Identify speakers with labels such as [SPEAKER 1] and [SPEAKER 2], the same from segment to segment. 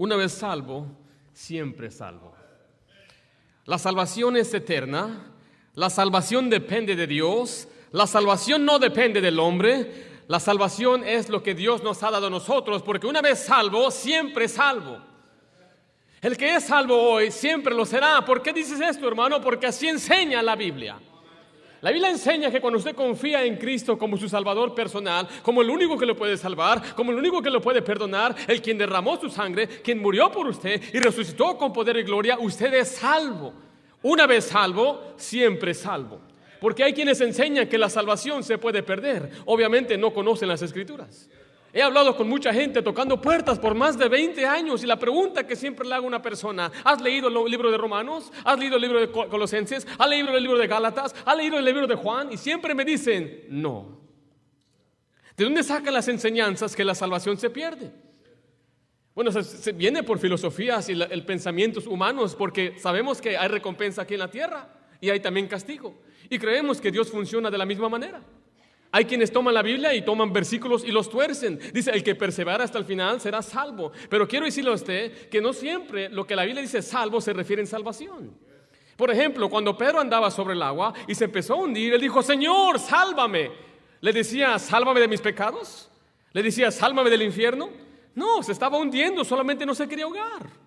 [SPEAKER 1] Una vez salvo, siempre salvo. La salvación es eterna, la salvación depende de Dios, la salvación no depende del hombre, la salvación es lo que Dios nos ha dado a nosotros, porque una vez salvo, siempre salvo. El que es salvo hoy, siempre lo será. ¿Por qué dices esto, hermano? Porque así enseña la Biblia. La Biblia enseña que cuando usted confía en Cristo como su Salvador personal, como el único que lo puede salvar, como el único que lo puede perdonar, el quien derramó su sangre, quien murió por usted y resucitó con poder y gloria, usted es salvo. Una vez salvo, siempre salvo. Porque hay quienes enseñan que la salvación se puede perder. Obviamente no conocen las Escrituras. He hablado con mucha gente tocando puertas por más de 20 años y la pregunta que siempre le hago a una persona: ¿has leído el libro de Romanos? ¿Has leído el libro de Colosenses? ¿Has leído el libro de Gálatas? ¿Has leído el libro de Juan? Y siempre me dicen no. ¿De dónde sacan las enseñanzas que la salvación se pierde? Bueno, se viene por filosofías y el pensamientos humanos, porque sabemos que hay recompensa aquí en la tierra y hay también castigo. Y creemos que Dios funciona de la misma manera. Hay quienes toman la Biblia y toman versículos y los tuercen. Dice, el que persevera hasta el final será salvo. Pero quiero decirle a usted que no siempre lo que la Biblia dice salvo se refiere en salvación. Por ejemplo, cuando Pedro andaba sobre el agua y se empezó a hundir, él dijo, Señor, sálvame. ¿Le decía, sálvame de mis pecados? ¿Le decía, sálvame del infierno? No, se estaba hundiendo, solamente no se quería ahogar.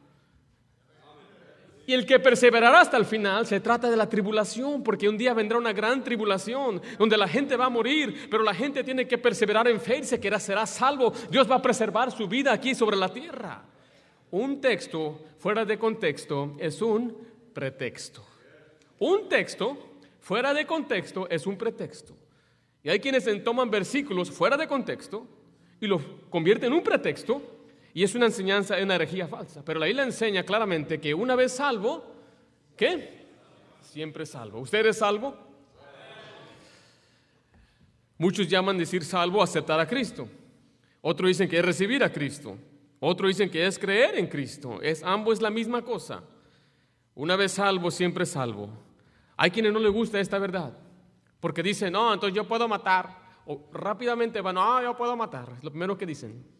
[SPEAKER 1] Y el que perseverará hasta el final se trata de la tribulación, porque un día vendrá una gran tribulación donde la gente va a morir, pero la gente tiene que perseverar en fe y será salvo. Dios va a preservar su vida aquí sobre la tierra. Un texto fuera de contexto es un pretexto. Un texto fuera de contexto es un pretexto. Y hay quienes toman versículos fuera de contexto y los convierten en un pretexto. Y es una enseñanza, una herejía falsa. Pero la Biblia enseña claramente que una vez salvo, ¿qué? Siempre salvo. ¿Usted es salvo? Muchos llaman decir salvo aceptar a Cristo. Otros dicen que es recibir a Cristo. Otros dicen que es creer en Cristo. Ambos es la misma cosa. Una vez salvo, siempre salvo. Hay quienes no les gusta esta verdad, porque dicen, no, entonces yo puedo matar. O rápidamente van, no, yo puedo matar. Es lo primero que dicen.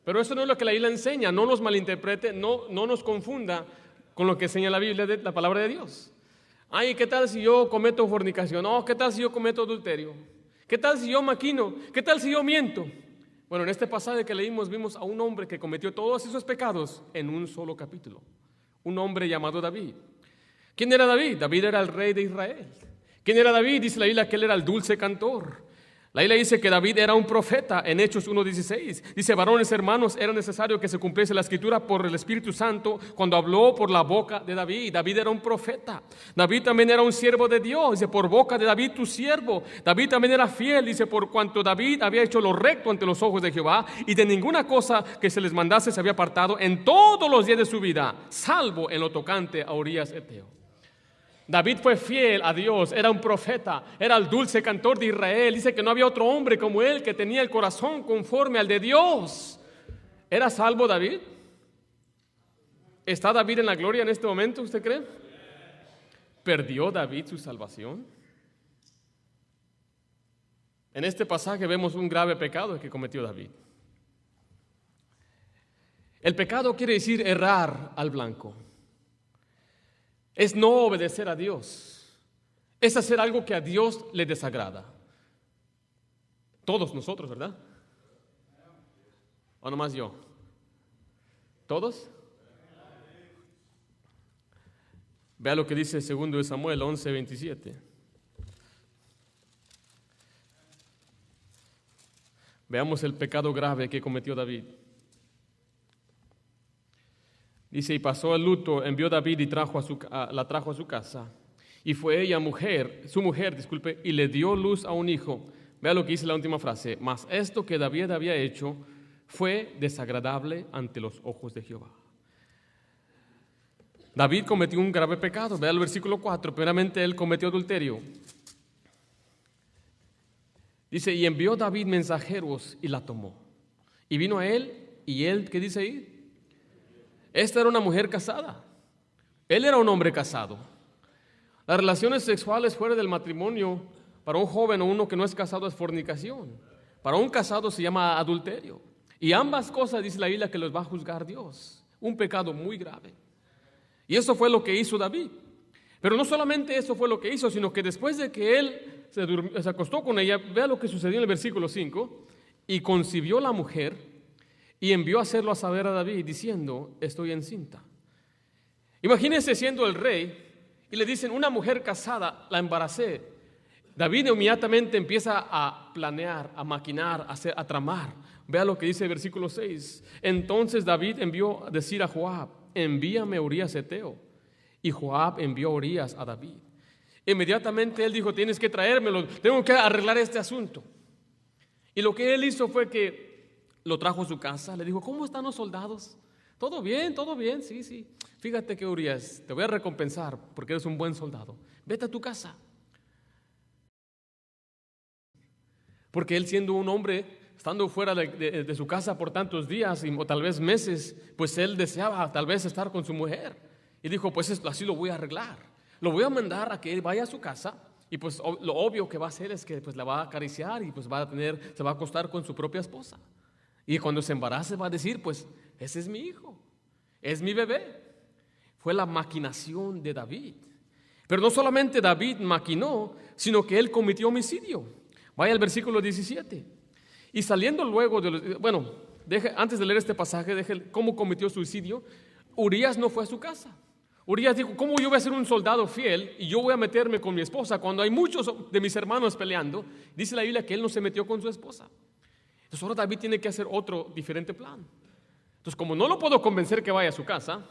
[SPEAKER 1] Pero eso no es lo que la Biblia enseña. No nos malinterprete, no nos confunda con lo que enseña la Biblia, la palabra de Dios. Ay, ¿qué tal si yo cometo fornicación? No, ¿qué tal si yo cometo adulterio? ¿Qué tal si yo maquino? ¿Qué tal si yo miento? Bueno, en este pasaje que leímos vimos a un hombre que cometió todos esos pecados en un solo capítulo. Un hombre llamado David. ¿Quién era David? David era el rey de Israel. ¿Quién era David? Dice la Biblia que él era el dulce cantor. La Biblia dice que David era un profeta en Hechos 1:16. Dice, varones hermanos, era necesario que se cumpliese la escritura por el Espíritu Santo cuando habló por la boca de David. David era un profeta. David también era un siervo de Dios. Dice, por boca de David tu siervo. David también era fiel. Dice, por cuanto David había hecho lo recto ante los ojos de Jehová y de ninguna cosa que se les mandase se había apartado en todos los días de su vida, salvo en lo tocante a Urías Eteo. David fue fiel a Dios, era un profeta, era el dulce cantor de Israel. Dice que no había otro hombre como él que tenía el corazón conforme al de Dios. ¿Era salvo David? ¿Está David en la gloria en este momento, usted cree? ¿Perdió David su salvación? En este pasaje vemos un grave pecado que cometió David. El pecado quiere decir errar al blanco. Es no obedecer a Dios. Es hacer algo que a Dios le desagrada. Todos nosotros, ¿verdad? ¿O nomás yo? ¿Todos? Vea lo que dice 2 Samuel 11:27. Veamos el pecado grave que cometió David. Dice, y pasó el luto, envió David y la trajo a su casa. Y fue ella su mujer, y le dio luz a un hijo. Vea lo que dice la última frase. Mas esto que David había hecho fue desagradable ante los ojos de Jehová. David cometió un grave pecado. Vea el versículo 4. Primeramente él cometió adulterio. Dice, y envió David mensajeros y la tomó. Y vino a él, y él, ¿qué dice ahí? Esta era una mujer casada. Él era un hombre casado. Las relaciones sexuales fuera del matrimonio, para un joven o uno que no es casado, es fornicación. Para un casado se llama adulterio. Y ambas cosas, dice la Biblia, que los va a juzgar Dios. un pecado muy grave. Y eso fue lo que hizo David. Pero no solamente eso fue lo que hizo, sino que después de que él se acostó con ella, vea lo que sucedió en el versículo 5, y concibió la mujer y envió a hacerlo a saber a David diciendo, estoy encinta. Imagínense siendo el rey y le dicen, una mujer casada la embaracé. David inmediatamente empieza a planear, a maquinar, a tramar. Vea lo que dice el versículo 6. Entonces David envió a decir a Joab, envíame a Urías Eteo. Y Joab envió a Urías a David. Inmediatamente él dijo, tienes que traérmelo, tengo que arreglar este asunto. Y lo que él hizo fue que lo trajo a su casa, le dijo, ¿cómo están los soldados? Todo bien, sí. Fíjate que Urías, te voy a recompensar porque eres un buen soldado. Vete a tu casa. Porque él siendo un hombre, estando fuera de su casa por tantos días o tal vez meses, pues él deseaba tal vez estar con su mujer. Y dijo, pues así lo voy a arreglar. Lo voy a mandar a que él vaya a su casa y pues lo obvio que va a hacer es que pues la va a acariciar y pues se va a acostar con su propia esposa. Y cuando se embarace va a decir, pues ese es mi hijo, es mi bebé. Fue la maquinación de David. Pero no solamente David maquinó, sino que él cometió homicidio. Vaya al versículo 17. Y saliendo luego antes de leer este pasaje, deje cómo cometió suicidio. Urías no fue a su casa. Urías dijo, ¿cómo yo voy a ser un soldado fiel y yo voy a meterme con mi esposa cuando hay muchos de mis hermanos peleando? Dice la Biblia que él no se metió con su esposa. Entonces ahora David tiene que hacer otro diferente plan. Entonces como no lo puedo convencer que vaya a su casa,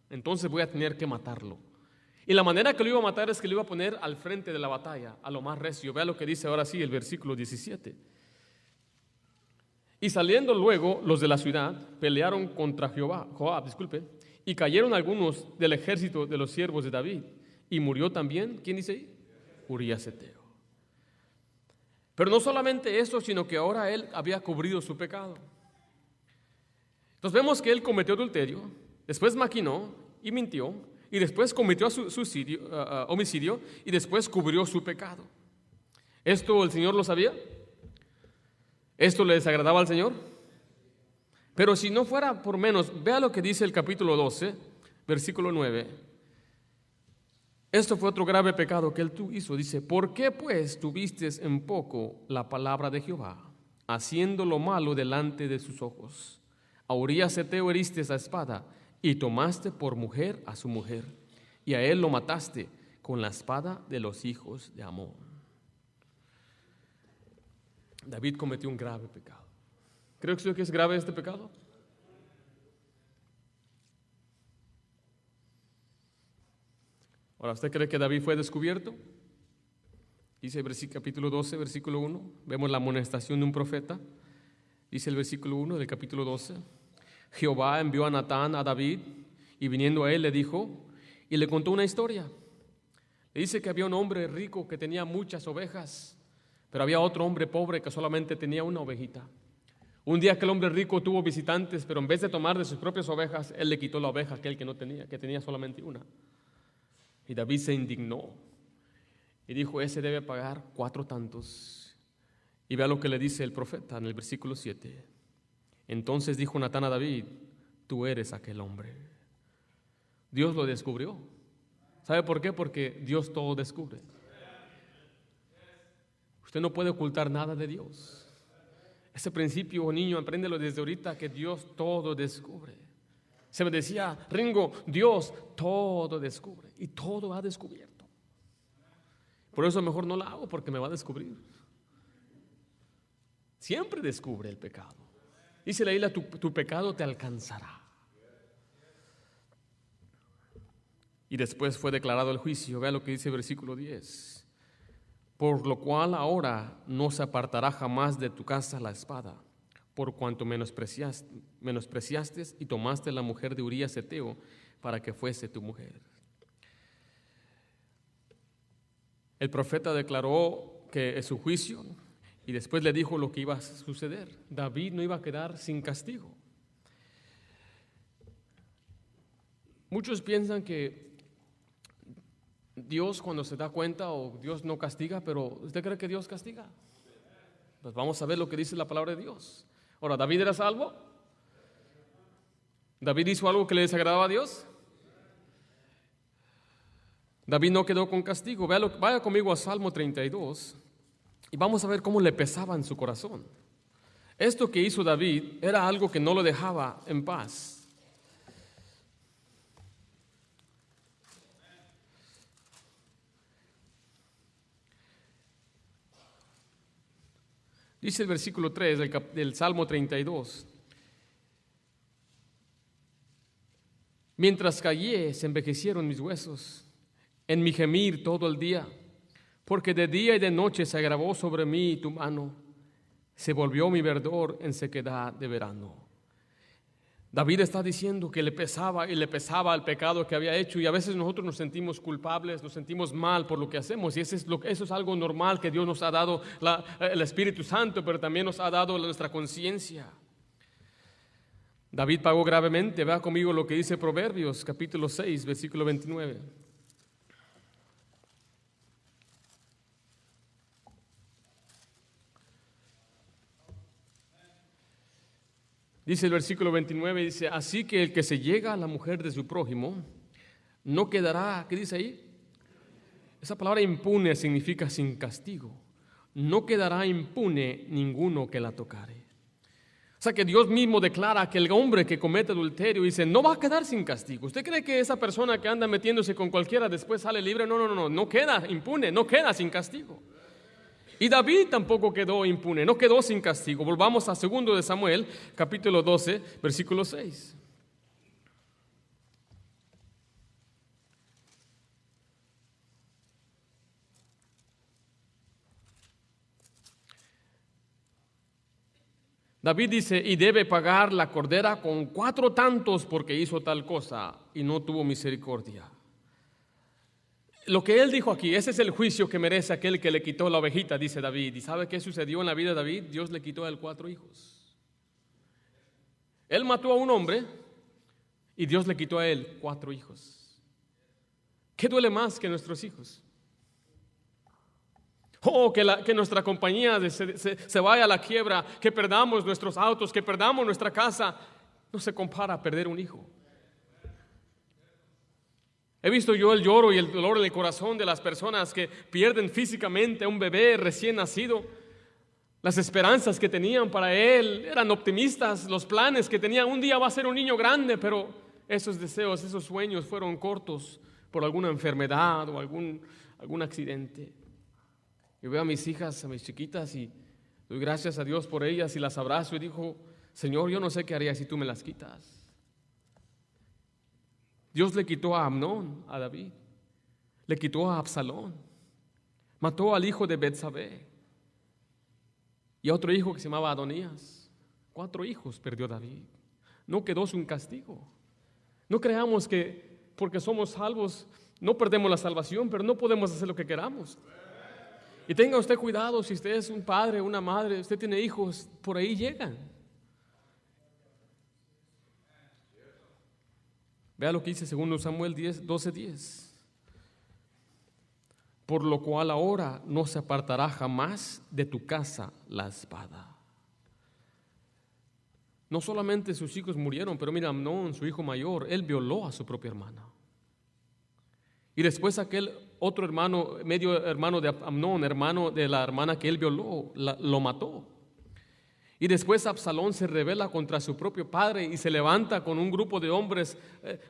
[SPEAKER 1] entonces voy a tener que matarlo. Y la manera que lo iba a matar es que lo iba a poner al frente de la batalla, a lo más recio. Vea lo que dice ahora sí el versículo 17. Y saliendo luego los de la ciudad, pelearon contra Joab, y cayeron algunos del ejército de los siervos de David. Y murió también, ¿quién dice ahí? Urías Eteo. Pero no solamente eso, sino que ahora él había cubrido su pecado. Entonces vemos que él cometió adulterio, después maquinó y mintió, y después cometió homicidio, y después cubrió su pecado. ¿Esto el Señor lo sabía? ¿Esto le desagradaba al Señor? Pero si no fuera por menos, vea lo que dice el capítulo 12, versículo 9. Esto fue otro grave pecado que él hizo. Dice, ¿por qué pues tuviste en poco la palabra de Jehová, haciendo lo malo delante de sus ojos? A Urías Eteo heriste a espada y tomaste por mujer a su mujer, y a él lo mataste con la espada de los hijos de Amón. David cometió un grave pecado. ¿Cree usted que es grave este pecado? Ahora, ¿usted cree que David fue descubierto? Dice el capítulo 12, versículo 1. Vemos la amonestación de un profeta. Dice el versículo 1 del capítulo 12. Jehová envió a Natán a David y viniendo a él le dijo y le contó una historia. Le dice que había un hombre rico que tenía muchas ovejas, pero había otro hombre pobre que solamente tenía una ovejita. Un día aquel hombre rico tuvo visitantes, pero en vez de tomar de sus propias ovejas, él le quitó la oveja a aquel que no tenía, que tenía solamente una. Y David se indignó y dijo, ese debe pagar 4 tantos. Y vea lo que le dice el profeta en el versículo 7. Entonces dijo Natán a David, tú eres aquel hombre. Dios lo descubrió. ¿Sabe por qué? Porque Dios todo descubre. Usted no puede ocultar nada de Dios. Ese principio, niño, apréndelo desde ahorita, que Dios todo descubre. Se me decía, Ringo, Dios todo descubre y todo ha descubierto. Por eso mejor no la hago, porque me va a descubrir. Siempre descubre el pecado. Dice la Biblia, tu pecado te alcanzará. Y después fue declarado el juicio. Vea lo que dice el versículo 10. Por lo cual ahora no se apartará jamás de tu casa la espada, por cuanto menospreciaste y tomaste la mujer de Urías Eteo para que fuese tu mujer. El profeta declaró que es su juicio y después le dijo lo que iba a suceder. David no iba a quedar sin castigo. Muchos piensan que Dios cuando se da cuenta o Dios no castiga, pero ¿usted cree que Dios castiga? Pues vamos a ver lo que dice la palabra de Dios. Ahora, ¿David era salvo? ¿David hizo algo que le desagradaba a Dios? David no quedó con castigo. Vaya conmigo a Salmo 32 y vamos a ver cómo le pesaba en su corazón. Esto que hizo David era algo que no lo dejaba en paz. Dice el versículo 3 del Salmo 32. Mientras callé, se envejecieron mis huesos, en mi gemir todo el día, porque de día y de noche se agravó sobre mí tu mano, se volvió mi verdor en sequedad de verano. David está diciendo que le pesaba y le pesaba el pecado que había hecho, y a veces nosotros nos sentimos culpables, nos sentimos mal por lo que hacemos, y eso es algo normal que Dios nos ha dado el Espíritu Santo, pero también nos ha dado nuestra conciencia. David pagó gravemente. Vea conmigo lo que dice Proverbios capítulo 6, versículo 29. Dice el versículo 29, dice: así que el que se llega a la mujer de su prójimo no quedará, ¿qué dice ahí? Esa palabra impune significa sin castigo. No quedará impune ninguno que la tocare. O sea que Dios mismo declara que el hombre que comete adulterio, dice, no va a quedar sin castigo. ¿Usted cree que esa persona que anda metiéndose con cualquiera después sale libre? No queda impune, no queda sin castigo. Y David tampoco quedó impune, no quedó sin castigo. Volvamos a 2 de Samuel, capítulo 12, versículo 6. David dice, y debe pagar la cordera con 4 tantos porque hizo tal cosa y no tuvo misericordia. Lo que él dijo aquí, ese es el juicio que merece aquel que le quitó la ovejita, dice David. ¿Y sabe qué sucedió en la vida de David? Dios le quitó a él 4 hijos. Él mató a un hombre y Dios le quitó a él 4 hijos. ¿Qué duele más que nuestros hijos? Que nuestra compañía se vaya a la quiebra, que perdamos nuestros autos, que perdamos nuestra casa. No se compara a perder un hijo. He visto yo el lloro y el dolor en el corazón de las personas que pierden físicamente a un bebé recién nacido. Las esperanzas que tenían para él eran optimistas, los planes que tenían, un día va a ser un niño grande, pero esos deseos, esos sueños fueron cortos por alguna enfermedad o algún accidente. Yo veo a mis hijas, a mis chiquitas, y doy gracias a Dios por ellas y las abrazo y digo, Señor, yo no sé qué haría si tú me las quitas. Dios le quitó a Amnón, a David, le quitó a Absalón, mató al hijo de Betsabé y a otro hijo que se llamaba Adonías. 4 hijos perdió David. No quedó sin castigo. No creamos que porque somos salvos no perdemos la salvación, pero no podemos hacer lo que queramos. Y tenga usted cuidado, si usted es un padre, una madre, usted tiene hijos, por ahí llegan. Vea lo que dice 2 Samuel 12:10. Por lo cual ahora no se apartará jamás de tu casa la espada. No solamente sus hijos murieron, pero mira, Amnón, su hijo mayor, él violó a su propia hermana. Y después aquel otro hermano, medio hermano de Amnón, hermano de la hermana que él violó, lo mató. Y después Absalón se rebela contra su propio padre y se levanta con un grupo de hombres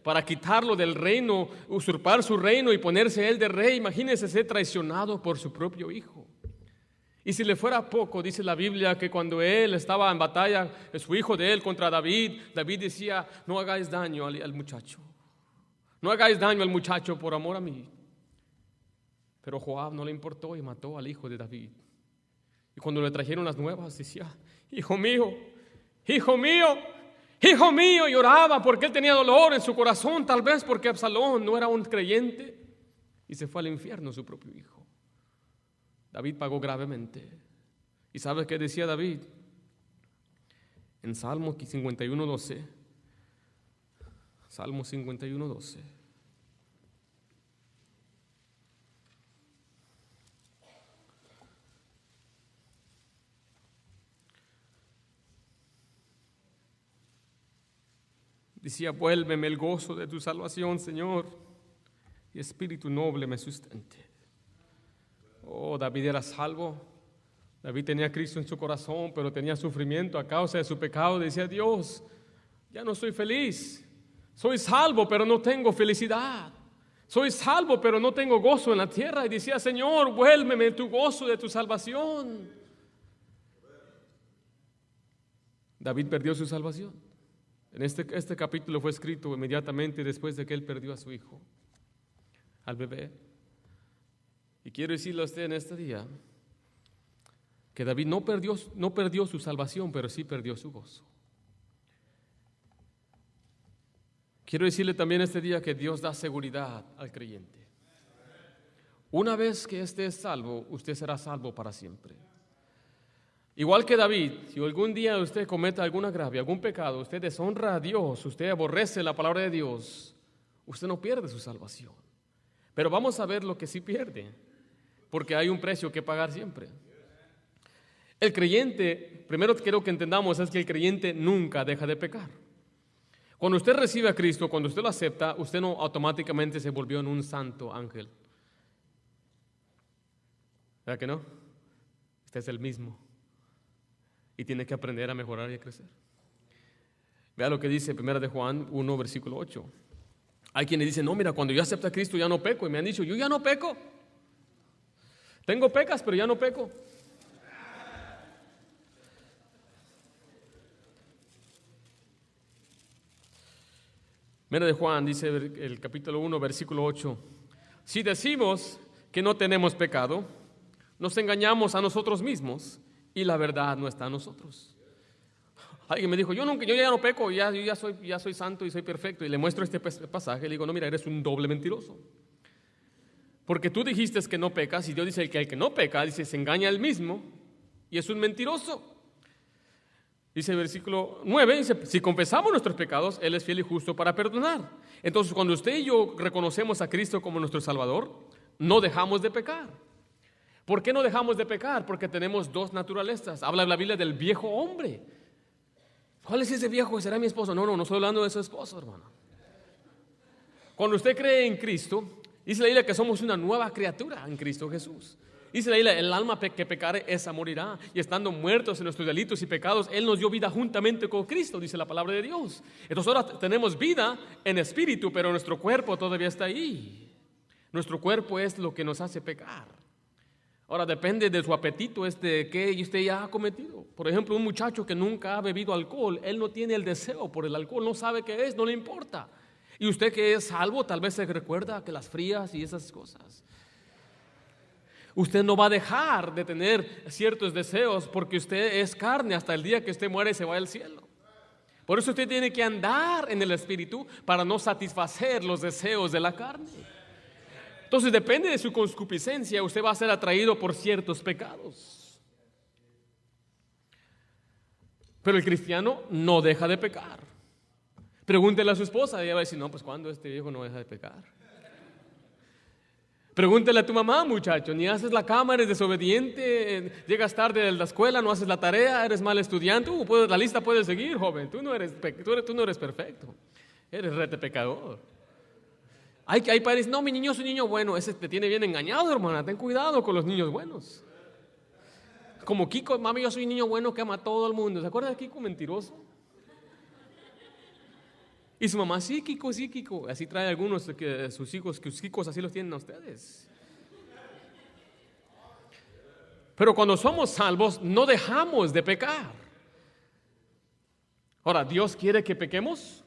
[SPEAKER 1] para quitarlo del reino, usurpar su reino y ponerse él de rey. Imagínense ser traicionado por su propio hijo. Y si le fuera poco, dice la Biblia que cuando él estaba en batalla, su hijo de él contra David, David decía, no hagáis daño al muchacho. No hagáis daño al muchacho por amor a mí. Pero Joab no le importó y mató al hijo de David. Y cuando le trajeron las nuevas, decía, hijo mío, hijo mío, hijo mío. Lloraba porque él tenía dolor en su corazón, tal vez porque Absalón no era un creyente y se fue al infierno su propio hijo. David pagó gravemente. ¿Y sabe qué decía David? En Salmo 51:12. Salmo 51:12. Decía, vuélveme el gozo de tu salvación, Señor, y espíritu noble me sustente. Oh, David era salvo. David tenía a Cristo en su corazón, pero tenía sufrimiento a causa de su pecado. Decía, Dios, ya no soy feliz. Soy salvo, pero no tengo felicidad. Soy salvo, pero no tengo gozo en la tierra. Y decía, Señor, vuélveme tu gozo de tu salvación. David perdió su salvación. Este capítulo fue escrito inmediatamente después de que él perdió a su hijo, al bebé. Y quiero decirle a usted en este día que David no perdió su salvación, pero sí perdió su gozo. Quiero decirle también este día que Dios da seguridad al creyente. Una vez que esté salvo, usted será salvo para siempre. Igual que David, si algún día usted comete algún agravio, algún pecado, usted deshonra a Dios, usted aborrece la palabra de Dios, usted no pierde su salvación. Pero vamos a ver lo que sí pierde, porque hay un precio que pagar siempre. El creyente, primero quiero que entendamos, es que el creyente nunca deja de pecar. Cuando usted recibe a Cristo, cuando usted lo acepta, usted no automáticamente se volvió en un santo ángel. ¿Verdad que no? Usted es el mismo. Y tiene que aprender a mejorar y a crecer. Vea lo que dice 1 de Juan 1, versículo 8. Hay quienes dicen, no, mira, cuando yo acepto a Cristo ya no peco. Y me han dicho, yo ya no peco. Tengo pecas, pero ya no peco. Mira de Juan, dice el capítulo 1, versículo 8. Si decimos que no tenemos pecado, nos engañamos a nosotros mismos y la verdad no está en nosotros. Alguien me dijo, yo ya no peco, ya soy santo y soy perfecto. Y le muestro este pasaje y le digo, no, mira, eres un doble mentiroso. Porque tú dijiste que no pecas y Dios dice que el que no peca, dice, se engaña a él mismo y es un mentiroso. Dice el versículo 9, dice, si confesamos nuestros pecados, Él es fiel y justo para perdonar. Entonces, cuando usted y yo reconocemos a Cristo como nuestro Salvador, no dejamos de pecar. ¿Por qué no dejamos de pecar? Porque tenemos dos naturalezas. Habla la Biblia del viejo hombre. ¿Cuál es ese viejo? ¿Será mi esposo? No estoy hablando de su esposo, hermano. Cuando usted cree en Cristo, dice la Biblia que somos una nueva criatura en Cristo Jesús. Dice la Biblia, el alma que pecare, esa morirá. Y estando muertos en nuestros delitos y pecados, Él nos dio vida juntamente con Cristo, dice la palabra de Dios. Entonces ahora tenemos vida en espíritu, pero nuestro cuerpo todavía está ahí. Nuestro cuerpo es lo que nos hace pecar. Ahora depende de su apetito, que usted ya ha cometido. Por ejemplo, un muchacho que nunca ha bebido alcohol, él no tiene el deseo por el alcohol, no sabe qué es, no le importa. Y usted que es salvo, tal vez se recuerda que las frías y esas cosas. Usted no va a dejar de tener ciertos deseos porque usted es carne hasta el día que usted muere y se va al cielo. Por eso usted tiene que andar en el espíritu para no satisfacer los deseos de la carne. Entonces depende de su concupiscencia, usted va a ser atraído por ciertos pecados. Pero el cristiano no deja de pecar. Pregúntele a su esposa, ella va a decir, no, pues ¿cuándo este viejo no deja de pecar? Pregúntele a tu mamá, muchacho, ni haces la cama, eres desobediente, llegas tarde de la escuela, no haces la tarea, eres mal estudiante. La lista puede seguir, joven, tú no eres perfecto, eres rete pecador. Hay padres, no, mi niño es un niño bueno, ese te tiene bien engañado, hermana, ten cuidado con los niños buenos. Como Kiko, mami, yo soy un niño bueno que ama a todo el mundo. ¿Se acuerda de Kiko mentiroso? Y su mamá, sí, Kiko. Así trae algunos de sus hijos, que sus hijos así los tienen a ustedes. Pero cuando somos salvos, no dejamos de pecar. Ahora, ¿Dios quiere que pequemos?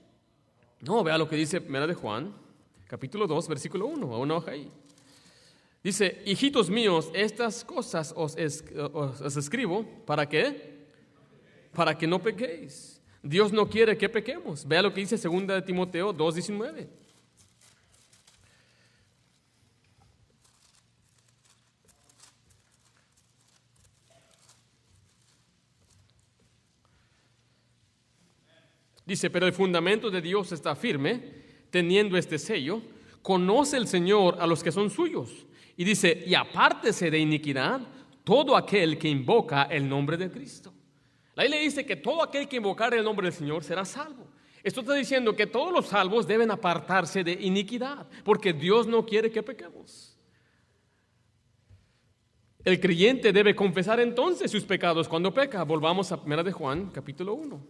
[SPEAKER 1] No, vea lo que dice 1 de Juan, capítulo 2, versículo 1, a una hoja ahí. Dice, hijitos míos, estas cosas os escribo, ¿para qué? Para que no pequéis. Dios no quiere que pequemos. Vea lo que dice 2 de Timoteo 2:19. Dice, pero el fundamento de Dios está firme, teniendo este sello, conoce el Señor a los que son suyos. Y dice, y apártese de iniquidad todo aquel que invoca el nombre de Cristo. La Biblia dice que todo aquel que invocar el nombre del Señor será salvo. Esto está diciendo que todos los salvos deben apartarse de iniquidad, porque Dios no quiere que pequemos. El creyente debe confesar entonces sus pecados cuando peca. Volvamos a 1 de Juan, capítulo 1.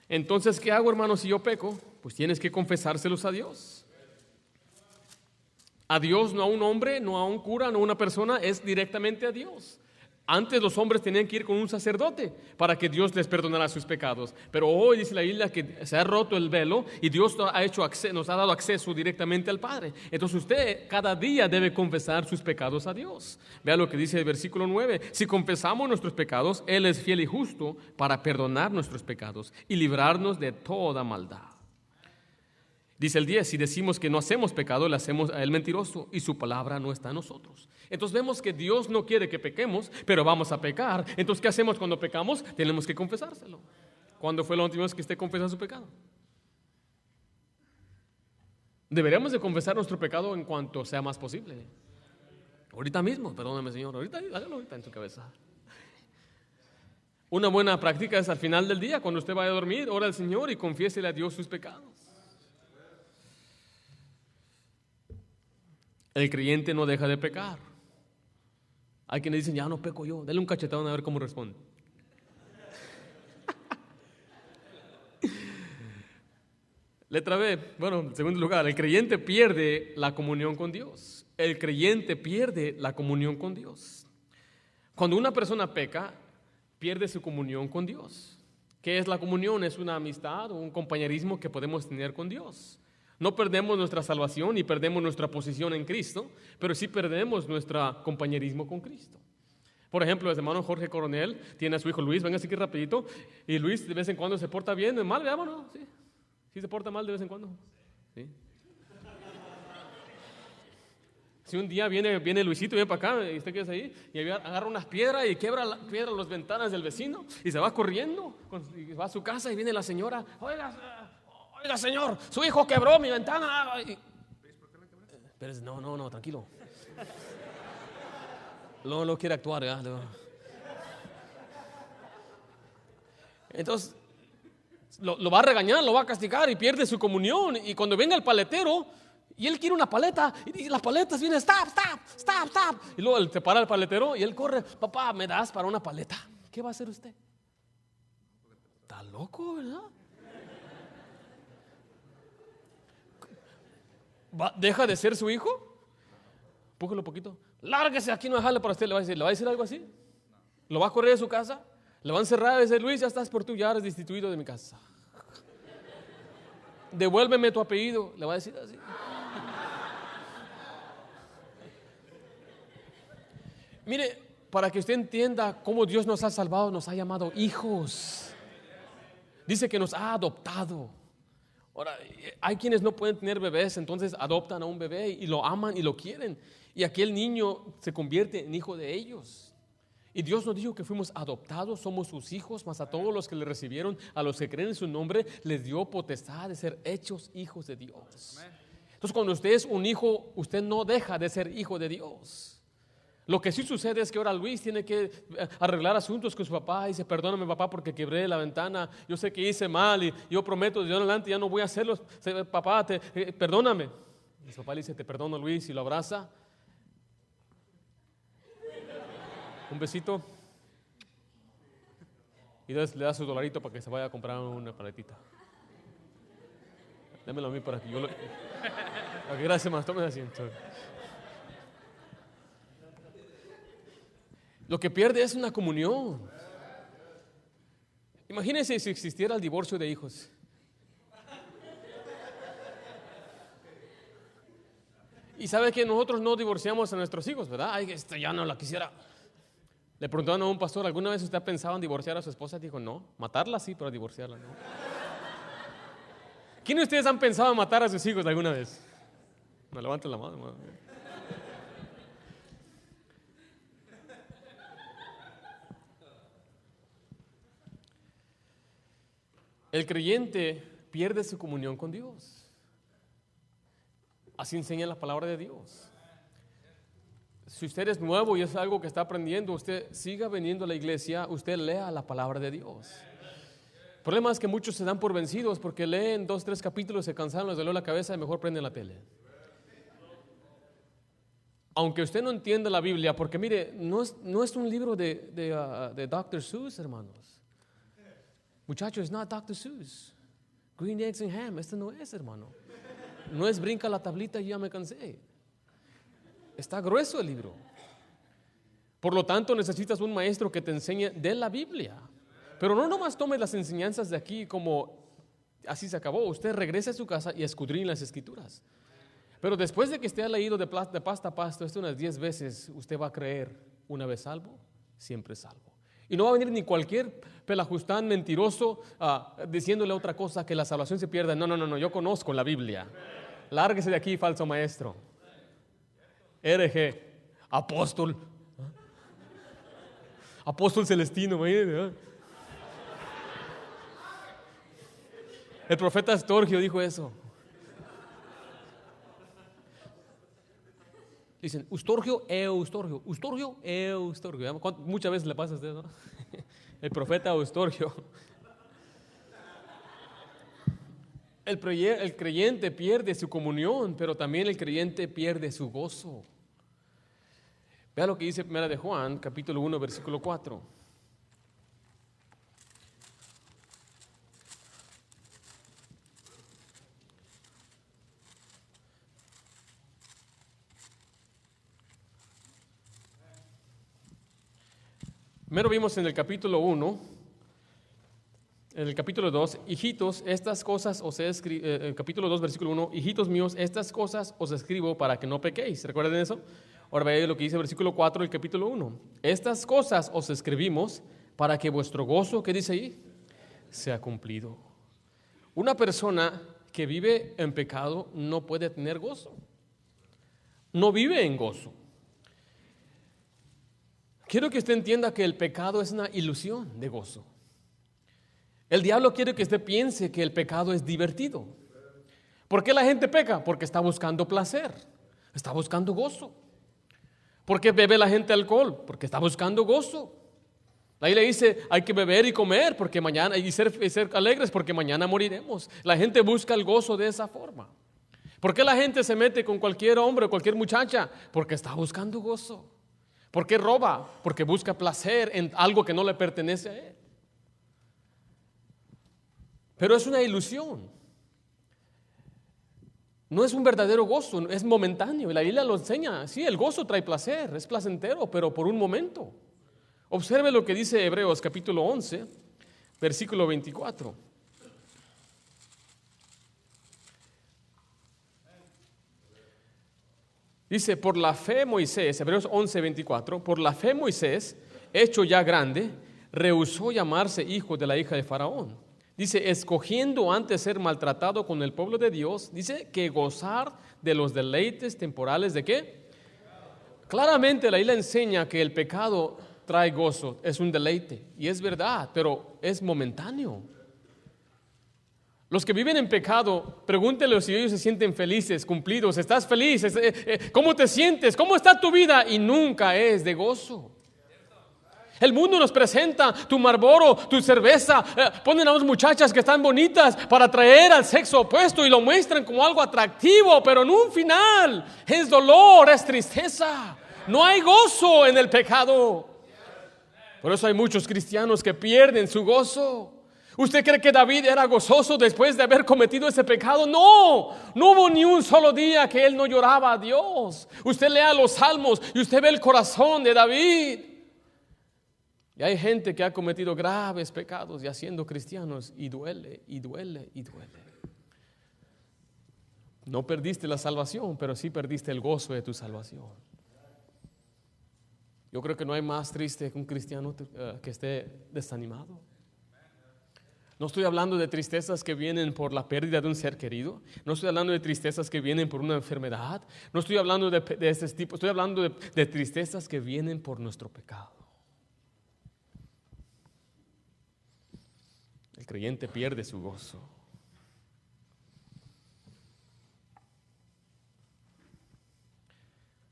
[SPEAKER 1] Entonces, ¿qué hago, hermano, si yo peco? Pues tienes que confesárselos a Dios. A Dios, no a un hombre, no a un cura, no a una persona, es directamente a Dios. Antes los hombres tenían que ir con un sacerdote para que Dios les perdonara sus pecados. Pero hoy dice la Biblia que se ha roto el velo y Dios nos ha dado acceso directamente al Padre. Entonces usted cada día debe confesar sus pecados a Dios. Vea lo que dice el versículo 9. Si confesamos nuestros pecados, Él es fiel y justo para perdonar nuestros pecados y librarnos de toda maldad. Dice el 10, si decimos que no hacemos pecado, le hacemos a Él mentiroso y su palabra no está en nosotros. Entonces vemos que Dios no quiere que pequemos, pero vamos a pecar. Entonces, ¿qué hacemos cuando pecamos? Tenemos que confesárselo. ¿Cuándo fue la última vez que usted confesó su pecado? Deberíamos de confesar nuestro pecado en cuanto sea más posible. Ahorita mismo, perdóname, Señor, hágalo ahorita en su cabeza. Una buena práctica es al final del día, cuando usted vaya a dormir, ora al Señor y confiésele a Dios sus pecados. El creyente no deja de pecar. Hay quienes dicen, ya no peco yo, dale un cachetón a ver cómo responde. Letra B, bueno, en segundo lugar, el creyente pierde la comunión con Dios. El creyente pierde la comunión con Dios. Cuando una persona peca, pierde su comunión con Dios. ¿Qué es la comunión? Es una amistad o un compañerismo que podemos tener con Dios. No perdemos nuestra salvación y perdemos nuestra posición en Cristo, pero sí perdemos nuestro compañerismo con Cristo. Por ejemplo, el hermano Jorge Coronel tiene a su hijo Luis, venga así que rapidito, y Luis de vez en cuando se porta bien, ¿es mal, veámonos? Sí. ¿Sí se porta mal de vez en cuando? Sí. Si un día viene Luisito, viene para acá, y usted queda ahí, y agarra unas piedras y quiebra las ventanas del vecino, y se va corriendo, y va a su casa y viene la señora, oiga, señor, su hijo quebró mi ventana. Pero no, tranquilo. No quiere actuar, ¿ya? Entonces, lo va a regañar, lo va a castigar y pierde su comunión. Y cuando venga el paletero y él quiere una paleta, y las paletas vienen, stop. Y luego él se para el paletero y él corre, papá, ¿me das para una paleta? ¿Qué va a hacer usted? Está loco, ¿verdad? ¿Deja de ser su hijo? Pújalo un poquito. Lárguese, aquí no dejarle para usted. ¿Le va a decir algo así? ¿Lo va a correr de su casa? ¿Le va a encerrar y decir, Luis, ya estás por tú, ya eres destituido de mi casa? Devuélveme tu apellido. ¿Le va a decir así? Mire, para que usted entienda cómo Dios nos ha salvado, nos ha llamado hijos. Dice que nos ha adoptado. Ahora, hay quienes no pueden tener bebés, entonces adoptan a un bebé y lo aman y lo quieren. Y aquel niño se convierte en hijo de ellos. Y Dios nos dijo que fuimos adoptados, somos sus hijos, mas a todos los que le recibieron, a los que creen en su nombre, les dio potestad de ser hechos hijos de Dios. Entonces, cuando usted es un hijo, usted no deja de ser hijo de Dios. Lo que sí sucede es que ahora Luis tiene que arreglar asuntos con su papá y dice, perdóname papá porque quebré la ventana, yo sé que hice mal y yo prometo de ahora en adelante ya no voy a hacerlo, papá, perdóname. Y su papá le dice, te perdono Luis, y lo abraza. Un besito. Y le da su dolarito para que se vaya a comprar una paletita. Démelo a mí para que yo lo... Okay, gracias más, tome asiento. Lo que pierde es una comunión. Imagínense si existiera el divorcio de hijos. Y sabe que nosotros no divorciamos a nuestros hijos, ¿verdad? Ay, ya no la quisiera. Le preguntaron a un pastor, ¿alguna vez usted ha pensado en divorciar a su esposa? Dijo, no, matarla sí, pero divorciarla no. ¿Quiénes de ustedes han pensado en matar a sus hijos alguna vez? No levanten la mano, hermano. El creyente pierde su comunión con Dios. Así enseña la palabra de Dios. Si usted es nuevo y es algo que está aprendiendo, usted siga viniendo a la iglesia, usted lea la palabra de Dios. El problema es que muchos se dan por vencidos porque leen 2, 3 capítulos, se cansaron, les dolió la cabeza y mejor prenden la tele. Aunque usted no entienda la Biblia, porque mire, no es un libro de Dr. Seuss, hermanos. Muchachos, es not Dr. Seuss. Green Eggs and Ham, esto no es, hermano. No es brinca la tablita y ya me cansé. Está grueso el libro. Por lo tanto, necesitas un maestro que te enseñe de la Biblia. Pero no nomás tome las enseñanzas de aquí como así se acabó. Usted regrese a su casa y escudriñe las Escrituras. Pero después de que usted ha leído de pasta a pasta esto unas 10 veces, usted va a creer, una vez salvo, siempre salvo. Y no va a venir ni cualquier pelajustán mentiroso diciéndole otra cosa, que la salvación se pierda. No, yo conozco la Biblia. Lárguese de aquí, falso maestro. Hereje, apóstol Celestino, imagínate. El profeta Astorgio dijo eso. Dicen, Ustorgio, Eustorgio. Muchas veces le pasa a usted, ¿no? El profeta Eustorgio. El creyente pierde su comunión, pero también el creyente pierde su gozo. Vea lo que dice 1 de Juan, capítulo 1, versículo 4. Primero vimos en el capítulo 1, en el capítulo 2, hijitos, estas cosas os he escrito, el capítulo 2, versículo 1, hijitos míos, estas cosas os escribo para que no pequéis. ¿Recuerdan eso? Ahora vean lo que dice el versículo 4 del capítulo 1. Estas cosas os escribimos para que vuestro gozo, ¿qué dice ahí? Sea cumplido. Una persona que vive en pecado no puede tener gozo. No vive en gozo. Quiero que usted entienda que el pecado es una ilusión de gozo. El diablo quiere que usted piense que el pecado es divertido. ¿Por qué la gente peca? Porque está buscando placer, está buscando gozo. ¿Por qué bebe la gente alcohol? Porque está buscando gozo. Ahí le dice, hay que beber y comer porque mañana, y ser alegres porque mañana moriremos. La gente busca el gozo de esa forma. ¿Por qué la gente se mete con cualquier hombre o cualquier muchacha? Porque está buscando gozo. ¿Por qué roba? Porque busca placer en algo que no le pertenece a él. Pero es una ilusión. No es un verdadero gozo, es momentáneo. Y la Biblia lo enseña. Sí, el gozo trae placer, es placentero, pero por un momento. Observe lo que dice Hebreos capítulo 11, versículo 24. Dice, por la fe Moisés, Hebreos 11, 24, por la fe Moisés, hecho ya grande, rehusó llamarse hijo de la hija de Faraón. Dice, escogiendo antes ser maltratado con el pueblo de Dios, dice que gozar de los deleites temporales ¿de qué? Claramente la Biblia enseña que el pecado trae gozo, es un deleite, y es verdad, pero es momentáneo. Los que viven en pecado, pregúntenle si ellos se sienten felices, cumplidos. ¿Estás feliz? ¿Cómo te sientes? ¿Cómo está tu vida? Y nunca es de gozo. El mundo nos presenta tu Marlboro, tu cerveza. Ponen a unas muchachas que están bonitas para atraer al sexo opuesto y lo muestran como algo atractivo, pero en un final es dolor, es tristeza. No hay gozo en el pecado. Por eso hay muchos cristianos que pierden su gozo. ¿Usted cree que David era gozoso después de haber cometido ese pecado? No hubo ni un solo día que él no lloraba a Dios. Usted lea los salmos y usted ve el corazón de David. Y hay gente que ha cometido graves pecados ya siendo cristianos y duele, y duele, y duele. No perdiste la salvación, pero sí perdiste el gozo de tu salvación. Yo creo que no hay más triste que un cristiano que esté desanimado. No estoy hablando de tristezas que vienen por la pérdida de un ser querido. No estoy hablando de tristezas que vienen por una enfermedad. No estoy hablando de ese tipo. Estoy hablando de tristezas que vienen por nuestro pecado. El creyente pierde su gozo.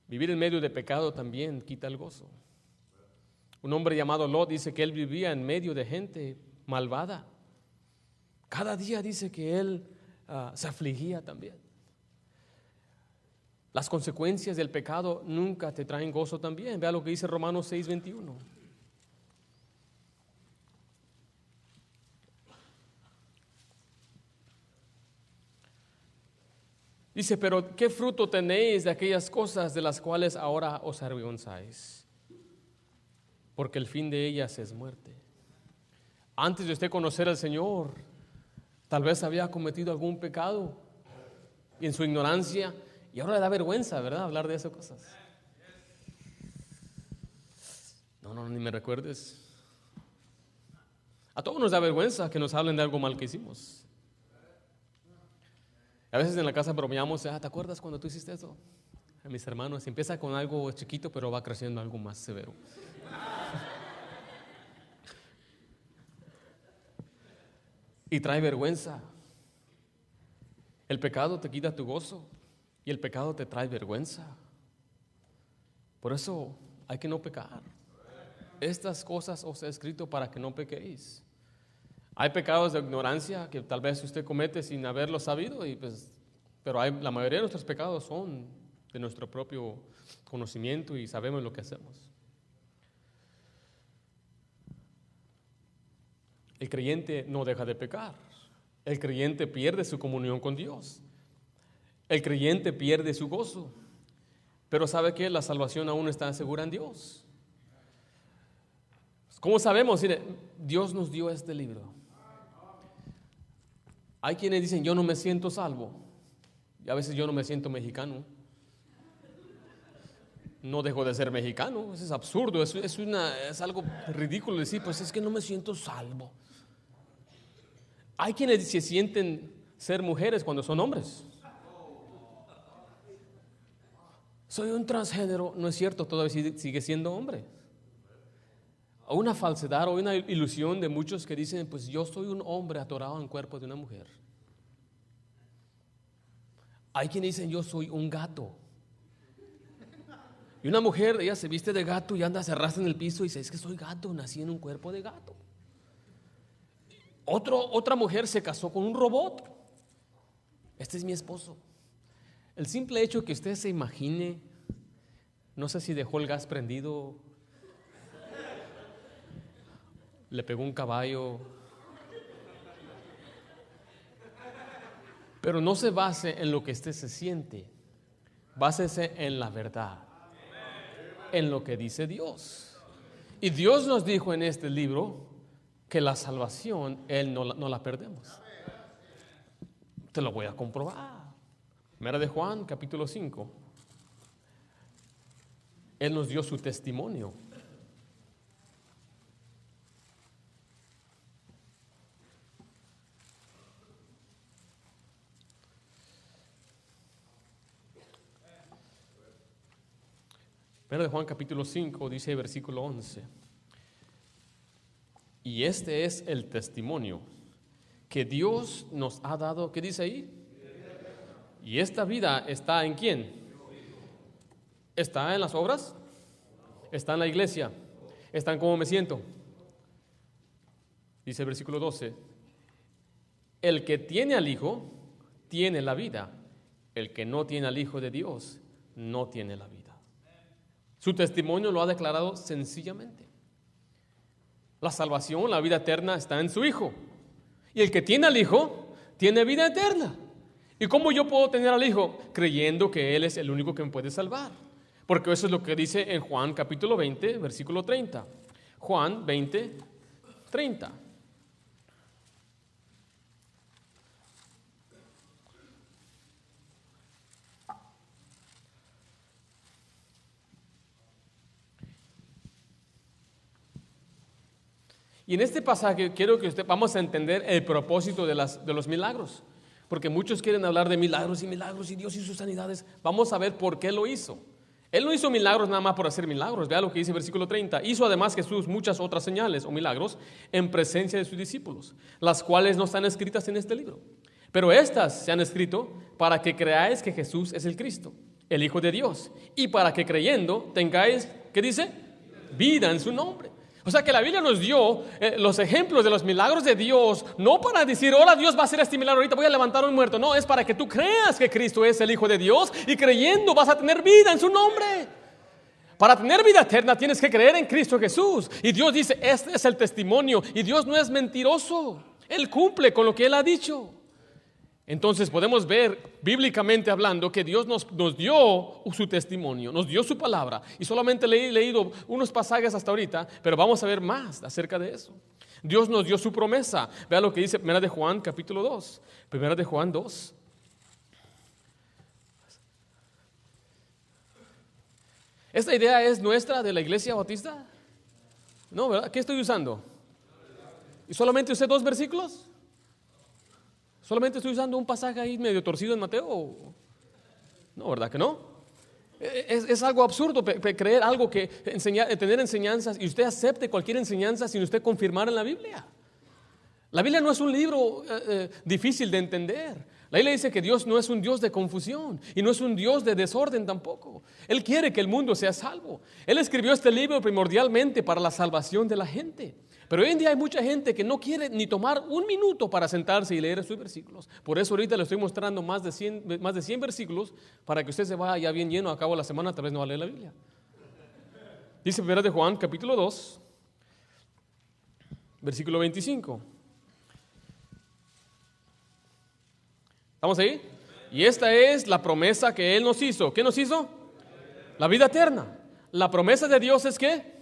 [SPEAKER 1] Vivir en medio de pecado también quita el gozo. Un hombre llamado Lot dice que él vivía en medio de gente malvada. Cada día dice que Él se afligía también. Las consecuencias del pecado nunca te traen gozo también. Vea lo que dice Romanos 6:21. Dice, pero ¿qué fruto tenéis de aquellas cosas de las cuales ahora os avergonzáis? Porque el fin de ellas es muerte. Antes de usted conocer al Señor, tal vez había cometido algún pecado y en su ignorancia, y ahora le da vergüenza, ¿verdad?, hablar de esas cosas. No, ni me recuerdes. A todos nos da vergüenza que nos hablen de algo mal que hicimos. A veces en la casa bromeamos, ¿te acuerdas cuando tú hiciste eso? A mis hermanos, empieza con algo chiquito, pero va creciendo a algo más severo. Y trae vergüenza. El pecado te quita tu gozo y el pecado te trae vergüenza. Por eso hay que no pecar. Estas cosas os he escrito para que no pequéis. Hay pecados de ignorancia que tal vez usted comete sin haberlo sabido, pero la mayoría de nuestros pecados son de nuestro propio conocimiento y sabemos lo que hacemos. El creyente no deja de pecar. El creyente pierde su comunión con Dios. El creyente pierde su gozo. Pero ¿sabe qué? La salvación aún está segura en Dios. ¿Cómo sabemos? Mire, Dios nos dio este libro. Hay quienes dicen, yo no me siento salvo. Y a veces yo no me siento mexicano. No dejo de ser mexicano. Eso es absurdo. Es algo ridículo decir, pues es que no me siento salvo. Hay quienes se sienten ser mujeres cuando son hombres. Soy un transgénero. No es cierto, todavía sigue siendo hombre. O una falsedad o una ilusión de muchos que dicen, pues yo soy un hombre atorado en cuerpo de una mujer. Hay quienes dicen, yo soy un gato. Y una mujer, ella se viste de gato y anda, se arrastra en el piso y dice, es que soy gato, nací en un cuerpo de gato. Otra mujer se casó con un robot. Este es mi esposo. El simple hecho que usted se imagine, no sé si dejó el gas prendido, le pegó un caballo, pero no se base en lo que usted se siente, básese en la verdad, en lo que dice Dios. Y Dios nos dijo en este libro que la salvación, Él no la perdemos. Te lo voy a comprobar. Primera de Juan, capítulo 5. Él nos dio su testimonio. Primera de Juan, capítulo 5, dice versículo 11. Y este es el testimonio que Dios nos ha dado. ¿Qué dice ahí? Y esta vida está ¿en quién? ¿Está en las obras? ¿Está en la iglesia? ¿Está en cómo me siento? Dice el versículo 12. El que tiene al Hijo tiene la vida. El que no tiene al Hijo de Dios no tiene la vida. Su testimonio lo ha declarado sencillamente. La salvación, la vida eterna está en su Hijo. Y el que tiene al Hijo tiene vida eterna. ¿Y cómo yo puedo tener al Hijo? Creyendo que Él es el único que me puede salvar. Porque eso es lo que dice en Juan capítulo 20, versículo 30. Juan 20, 30. Y en este pasaje quiero que vamos a entender el propósito de los milagros. Porque muchos quieren hablar de milagros y Dios hizo sanidades. Vamos a ver por qué lo hizo. Él no hizo milagros nada más por hacer milagros. Vea lo que dice el versículo 30. Hizo además Jesús muchas otras señales o milagros en presencia de sus discípulos, las cuales no están escritas en este libro. Pero estas se han escrito para que creáis que Jesús es el Cristo, el Hijo de Dios, y para que creyendo tengáis, ¿qué dice? Vida en su nombre. O sea que la Biblia nos dio los ejemplos de los milagros de Dios, no para decir, hola, Dios va a hacer este milagro ahorita, voy a levantar a un muerto. No, es para que tú creas que Cristo es el Hijo de Dios y creyendo vas a tener vida en su nombre. Para tener vida eterna tienes que creer en Cristo Jesús. Y Dios dice, este es el testimonio. Y Dios no es mentiroso. Él cumple con lo que Él ha dicho. Entonces podemos ver, bíblicamente hablando, que Dios nos dio su testimonio, nos dio su palabra. Y solamente he leído unos pasajes hasta ahorita, pero vamos a ver más acerca de eso. Dios nos dio su promesa. Vea lo que dice 1 de Juan, capítulo 2. 1 de Juan 2. ¿Esta idea es nuestra de la Iglesia Bautista? No, ¿verdad? ¿Qué estoy usando? ¿Y solamente usé 2 versículos? ¿Solamente estoy usando un pasaje ahí medio torcido en Mateo? No, ¿verdad que no? Es algo absurdo creer algo que tener enseñanzas y usted acepte cualquier enseñanza sin usted confirmar en la Biblia. La Biblia no es un libro difícil de entender. La Biblia dice que Dios no es un Dios de confusión y no es un Dios de desorden tampoco. Él quiere que el mundo sea salvo. Él escribió este libro primordialmente para la salvación de la gente. Pero hoy en día hay mucha gente que no quiere ni tomar un minuto para sentarse y leer estos versículos. Por eso ahorita le estoy mostrando más de 100 versículos para que usted se vaya ya bien lleno a cabo de la semana, tal vez no va a leer la Biblia. Dice 1 de Juan, capítulo 2, versículo 25. ¿Estamos ahí? Y esta es la promesa que Él nos hizo. ¿Qué nos hizo? La vida eterna. La promesa de Dios es ¿qué?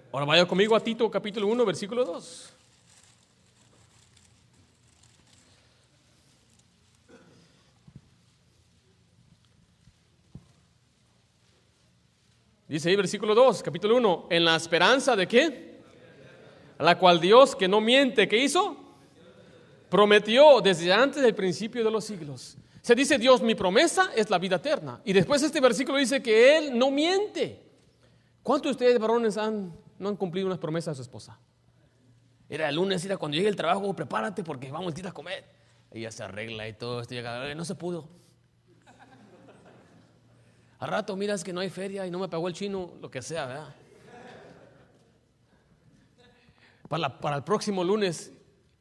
[SPEAKER 1] Ahora vaya conmigo a Tito capítulo 1, versículo 2. Dice ahí versículo 2, capítulo 1, en la esperanza de ¿qué? A la cual Dios, que no miente, ¿qué hizo? Prometió desde antes del principio de los siglos. Se dice Dios, mi promesa es la vida eterna. Y después este versículo dice que Él no miente. ¿Cuántos de ustedes varones no han cumplido unas promesas a su esposa? Era el lunes, era cuando llegue el trabajo, prepárate porque vamos a ir a comer. Ella se arregla y todo esto, llega, no se pudo. Al rato miras que no hay feria y no me pagó el chino, lo que sea, ¿verdad? Para el próximo lunes,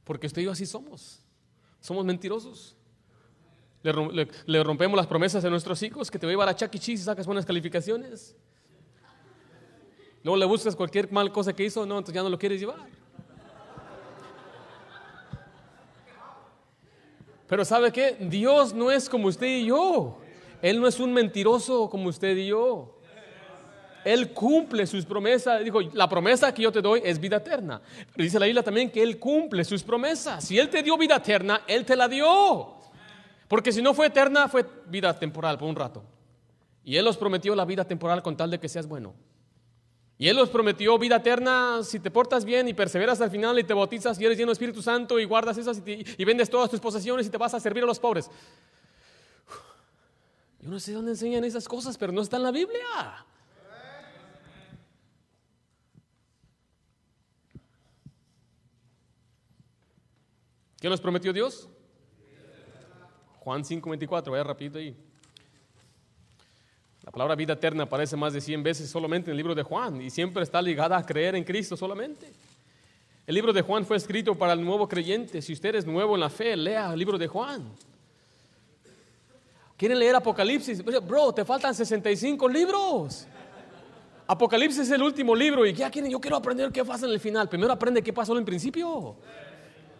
[SPEAKER 1] porque usted y yo así somos mentirosos. Le rompemos las promesas a nuestros hijos, que te voy a llevar a Chuck E. Cheese y sacas buenas calificaciones. Luego le buscas cualquier mal cosa que hizo, no, entonces ya no lo quieres llevar. Pero ¿sabe qué? Dios no es como usted y yo. Él no es un mentiroso como usted y yo. Él cumple sus promesas. Dijo, la promesa que yo te doy es vida eterna. Pero dice la Biblia también que Él cumple sus promesas. Si Él te dio vida eterna, Él te la dio. Porque si no fue eterna, fue vida temporal por un rato. Y Él os prometió la vida temporal con tal de que seas bueno. Y Él os prometió vida eterna si te portas bien y perseveras al final y te bautizas y eres lleno del Espíritu Santo y guardas esas y vendes todas tus posesiones y te vas a servir a los pobres. Yo no sé dónde enseñan esas cosas, pero no está en la Biblia. ¿Qué nos prometió Dios? Juan 5:24, vaya rapidito ahí. La palabra vida eterna aparece más de 100 veces solamente en el libro de Juan y siempre está ligada a creer en Cristo solamente. El libro de Juan fue escrito para el nuevo creyente. Si usted es nuevo en la fe, lea el libro de Juan. ¿Quieren leer Apocalipsis? Bro, te faltan 65 libros. Apocalipsis es el último libro y ya quieren, yo quiero aprender qué pasa en el final. Primero aprende qué pasó en el principio.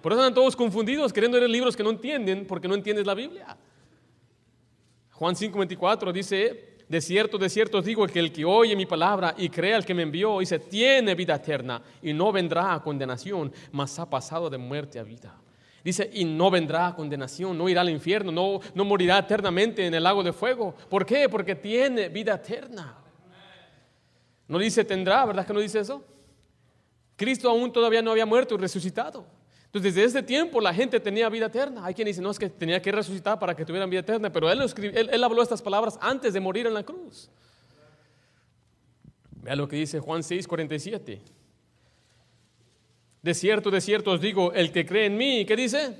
[SPEAKER 1] Por eso andan todos confundidos queriendo leer libros que no entienden porque no entiendes la Biblia. Juan 5:24 dice, de cierto os digo que el que oye mi palabra y cree al que me envió, dice, tiene vida eterna y no vendrá a condenación, mas ha pasado de muerte a vida. Dice, y no vendrá a condenación, no irá al infierno, no morirá eternamente en el lago de fuego. ¿Por qué? Porque tiene vida eterna. No dice tendrá, ¿verdad que no dice eso? Cristo aún todavía no había muerto y resucitado. Entonces desde ese tiempo la gente tenía vida eterna. Hay quien dice, no, es que tenía que resucitar para que tuvieran vida eterna, pero él habló estas palabras antes de morir en la cruz. Vea lo que dice Juan 6:47. De cierto os digo, el que cree en mí, ¿qué dice?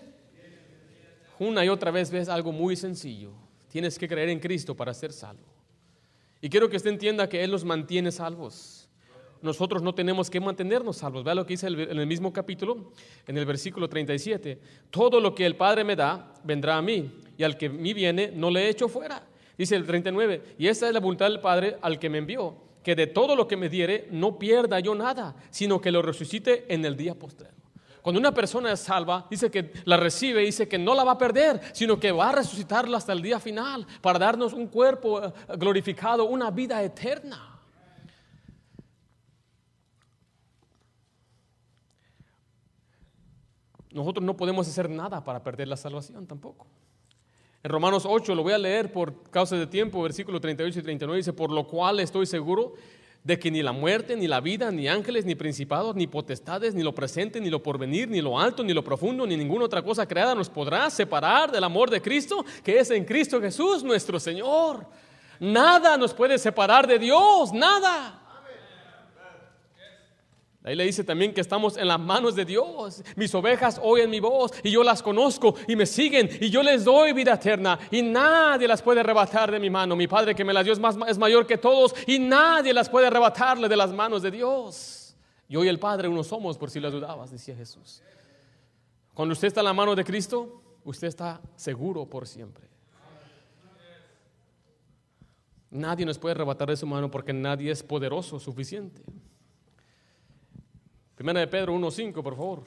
[SPEAKER 1] Una y otra vez ves algo muy sencillo. Tienes que creer en Cristo para ser salvo. Y quiero que usted entienda que Él nos mantiene salvos. nosotros no tenemos que mantenernos salvos. Vea lo que dice en el mismo capítulo, en el versículo 37. Todo lo que el Padre me da, vendrá a mí, y al que a mí viene, no le echo fuera. Dice el 39, y esta es la voluntad del Padre al que me envió, que de todo lo que me diere, no pierda yo nada, sino que lo resucite en el día postrero. Cuando una persona es salva, dice que la recibe, dice que no la va a perder, sino que va a resucitarla hasta el día final para darnos un cuerpo glorificado, una vida eterna. Nosotros no podemos hacer nada para perder la salvación tampoco. En Romanos 8, lo voy a leer por causa de tiempo, versículos 38 y 39, dice: por lo cual estoy seguro de que ni la muerte, ni la vida, ni ángeles, ni principados, ni potestades, ni lo presente, ni lo porvenir, ni lo alto, ni lo profundo, ni ninguna otra cosa creada nos podrá separar del amor de Cristo, que es en Cristo Jesús nuestro Señor. Nada nos puede separar de Dios, nada. Ahí le dice también que estamos en las manos de Dios. Mis ovejas oyen mi voz y yo las conozco y me siguen y yo les doy vida eterna y nadie las puede arrebatar de mi mano. Mi Padre que me las dio es mayor que todos y nadie las puede arrebatarle de las manos de Dios. Yo y el Padre uno somos, por si lo dudabas, decía Jesús. Cuando usted está en la mano de Cristo, usted está seguro por siempre. Nadie nos puede arrebatar de su mano porque nadie es poderoso suficiente. Primera de Pedro 1:5, por favor.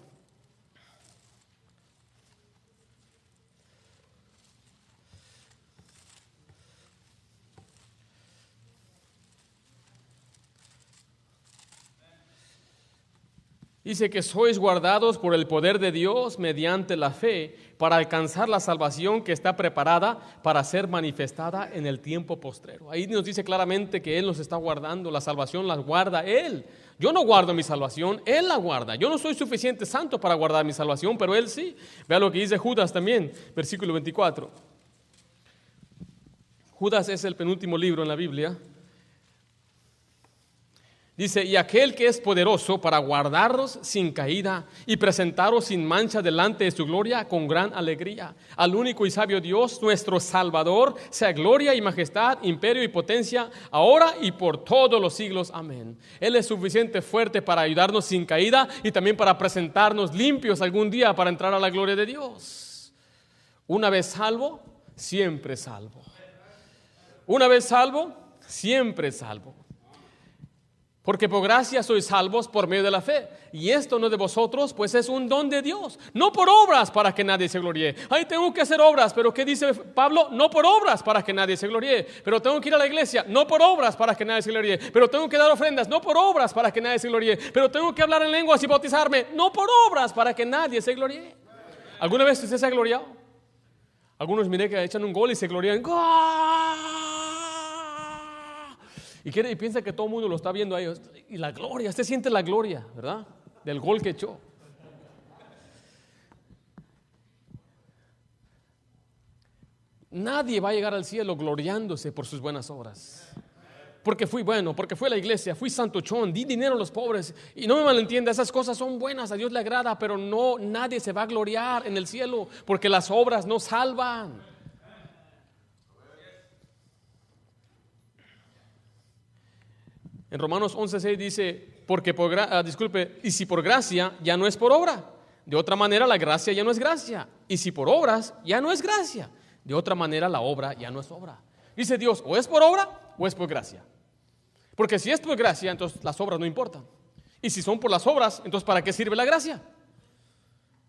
[SPEAKER 1] Dice que sois guardados por el poder de Dios mediante la fe para alcanzar la salvación que está preparada para ser manifestada en el tiempo postrero. Ahí nos dice claramente que Él nos está guardando, la salvación la guarda Él. Yo no guardo mi salvación, Él la guarda. Yo no soy suficiente santo para guardar mi salvación, pero Él sí. Vea lo que dice Judas también, versículo 24. Judas es el penúltimo libro en la Biblia. Dice: y aquel que es poderoso para guardaros sin caída y presentaros sin mancha delante de su gloria con gran alegría. Al único y sabio Dios, nuestro Salvador, sea gloria y majestad, imperio y potencia, ahora y por todos los siglos. Amén. Él es suficiente fuerte para ayudarnos sin caída y también para presentarnos limpios algún día para entrar a la gloria de Dios. Una vez salvo, siempre salvo. Una vez salvo, siempre salvo. Porque por gracia sois salvos por medio de la fe. Y esto no de vosotros, pues es un don de Dios. No por obras para que nadie se gloríe. Ay, tengo que hacer obras. Pero ¿qué dice Pablo? No por obras para que nadie se gloríe. Pero tengo que ir a la iglesia. No por obras para que nadie se gloríe. Pero tengo que dar ofrendas. No por obras para que nadie se gloríe. Pero tengo que hablar en lenguas y bautizarme. No por obras para que nadie se gloríe. ¿Alguna vez usted se ha gloriado? Algunos miré que echan un gol y se glorían. ¡Gol! Y piensa que todo el mundo lo está viendo a ellos. Y la gloria, usted siente la gloria, ¿verdad? Del gol que echó. Nadie va a llegar al cielo gloriándose por sus buenas obras. Porque fui bueno, porque fui a la iglesia, fui santuchón, di dinero a los pobres. Y no me malentienda, esas cosas son buenas, a Dios le agrada, pero no, nadie se va a gloriar en el cielo porque las obras no salvan. En Romanos 11:6 dice: porque y si por gracia, ya no es por obra. De otra manera la gracia ya no es gracia. Y si por obras, ya no es gracia. De otra manera la obra ya no es obra. Dice Dios, o es por obra o es por gracia. Porque si es por gracia, entonces las obras no importan. Y si son por las obras, entonces ¿para qué sirve la gracia?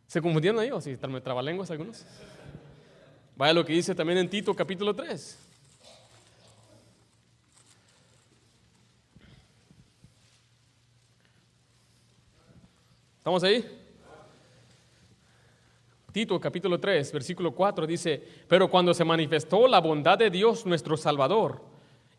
[SPEAKER 1] ¿Se confundieron ahí o si me trabalenguas algunos? Vaya lo que dice también en Tito capítulo 3. ¿Estamos ahí? Tito capítulo 3, versículo 4 dice: pero cuando se manifestó la bondad de Dios nuestro Salvador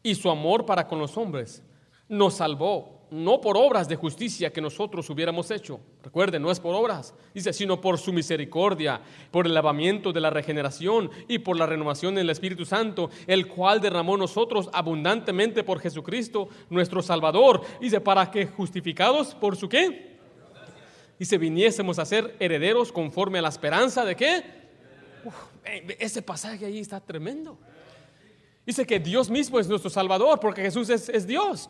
[SPEAKER 1] y su amor para con los hombres, nos salvó, no por obras de justicia que nosotros hubiéramos hecho. Recuerden, no es por obras, dice, sino por su misericordia, por el lavamiento de la regeneración y por la renovación del Espíritu Santo, el cual derramó nosotros abundantemente por Jesucristo nuestro Salvador. Dice, para que justificados por su ¿qué? Dice, viniésemos a ser herederos conforme a la esperanza de ¿qué? Ese pasaje ahí está tremendo. Dice que Dios mismo es nuestro Salvador porque Jesús es Dios.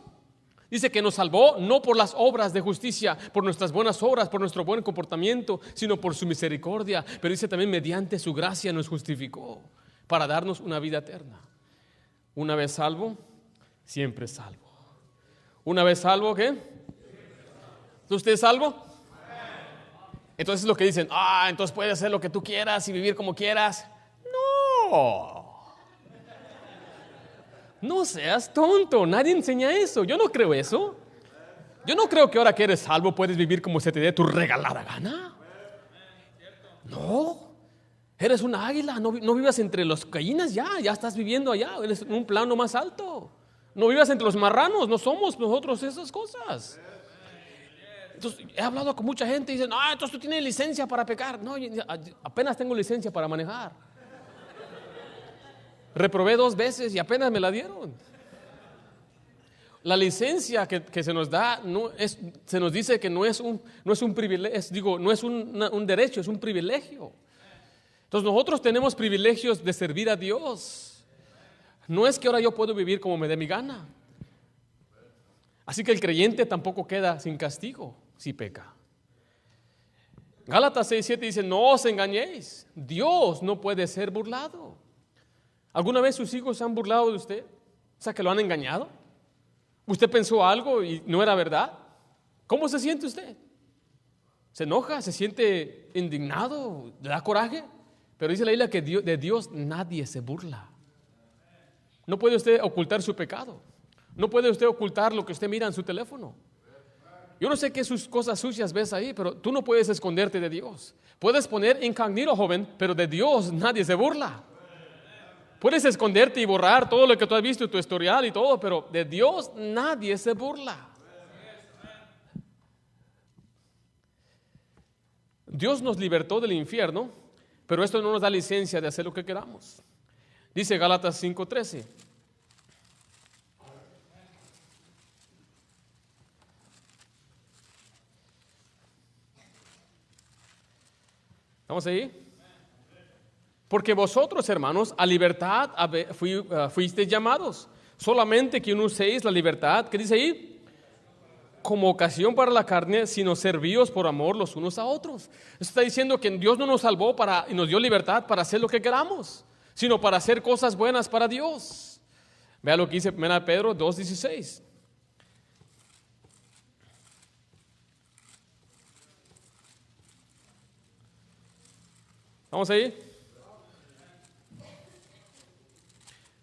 [SPEAKER 1] Dice que nos salvó no por las obras de justicia, por nuestras buenas obras, por nuestro buen comportamiento, sino por su misericordia. Pero dice también mediante su gracia nos justificó para darnos una vida eterna. Una vez salvo, siempre salvo. Una vez salvo, ¿qué? ¿Usted es salvo? Entonces lo que dicen, entonces puedes hacer lo que tú quieras y vivir como quieras. No seas tonto, nadie enseña eso. Yo no creo eso. Yo no creo que ahora que eres salvo puedes vivir como se te dé tu regalada gana. No, eres una águila, no vivas entre los gallinas, ya estás viviendo allá, eres en un plano más alto. No vivas entre los marranos, no somos nosotros esas cosas. Entonces, he hablado con mucha gente y dicen, entonces tú tienes licencia para pecar. No, apenas tengo licencia para manejar. Reprobé 2 veces y apenas me la dieron. La licencia que se nos da se nos dice que no es un privilegio, no es un derecho, es un privilegio. Entonces nosotros tenemos privilegios de servir a Dios. No es que ahora yo puedo vivir como me dé mi gana. Así que el creyente tampoco queda sin castigo si peca. Gálatas 6:7 dice, no os engañéis, Dios no puede ser burlado. ¿Alguna vez sus hijos se han burlado de usted? O sea, que lo han engañado. ¿Usted pensó algo y no era verdad? ¿Cómo se siente usted? ¿Se enoja? ¿Se siente indignado? ¿Le da coraje? Pero dice la Biblia que de Dios nadie se burla. No puede usted ocultar su pecado. No puede usted ocultar lo que usted mira en su teléfono. Yo no sé qué sus cosas sucias ves ahí, pero tú no puedes esconderte de Dios. Puedes poner incógnito, joven, pero de Dios nadie se burla. Puedes esconderte y borrar todo lo que tú has visto, tu historial y todo, pero de Dios nadie se burla. Dios nos libertó del infierno, pero esto no nos da licencia de hacer lo que queramos. Dice Gálatas 5:13. ¿Estamos ahí? Porque vosotros, hermanos, a libertad fuisteis llamados. Solamente que no uséis la libertad, ¿qué dice ahí? Como ocasión para la carne, sino servíos por amor los unos a otros. Eso está diciendo que Dios no nos salvó y nos dio libertad para hacer lo que queramos, sino para hacer cosas buenas para Dios. Vea lo que dice 1 Pedro 2:16. ¿Vamos ahí?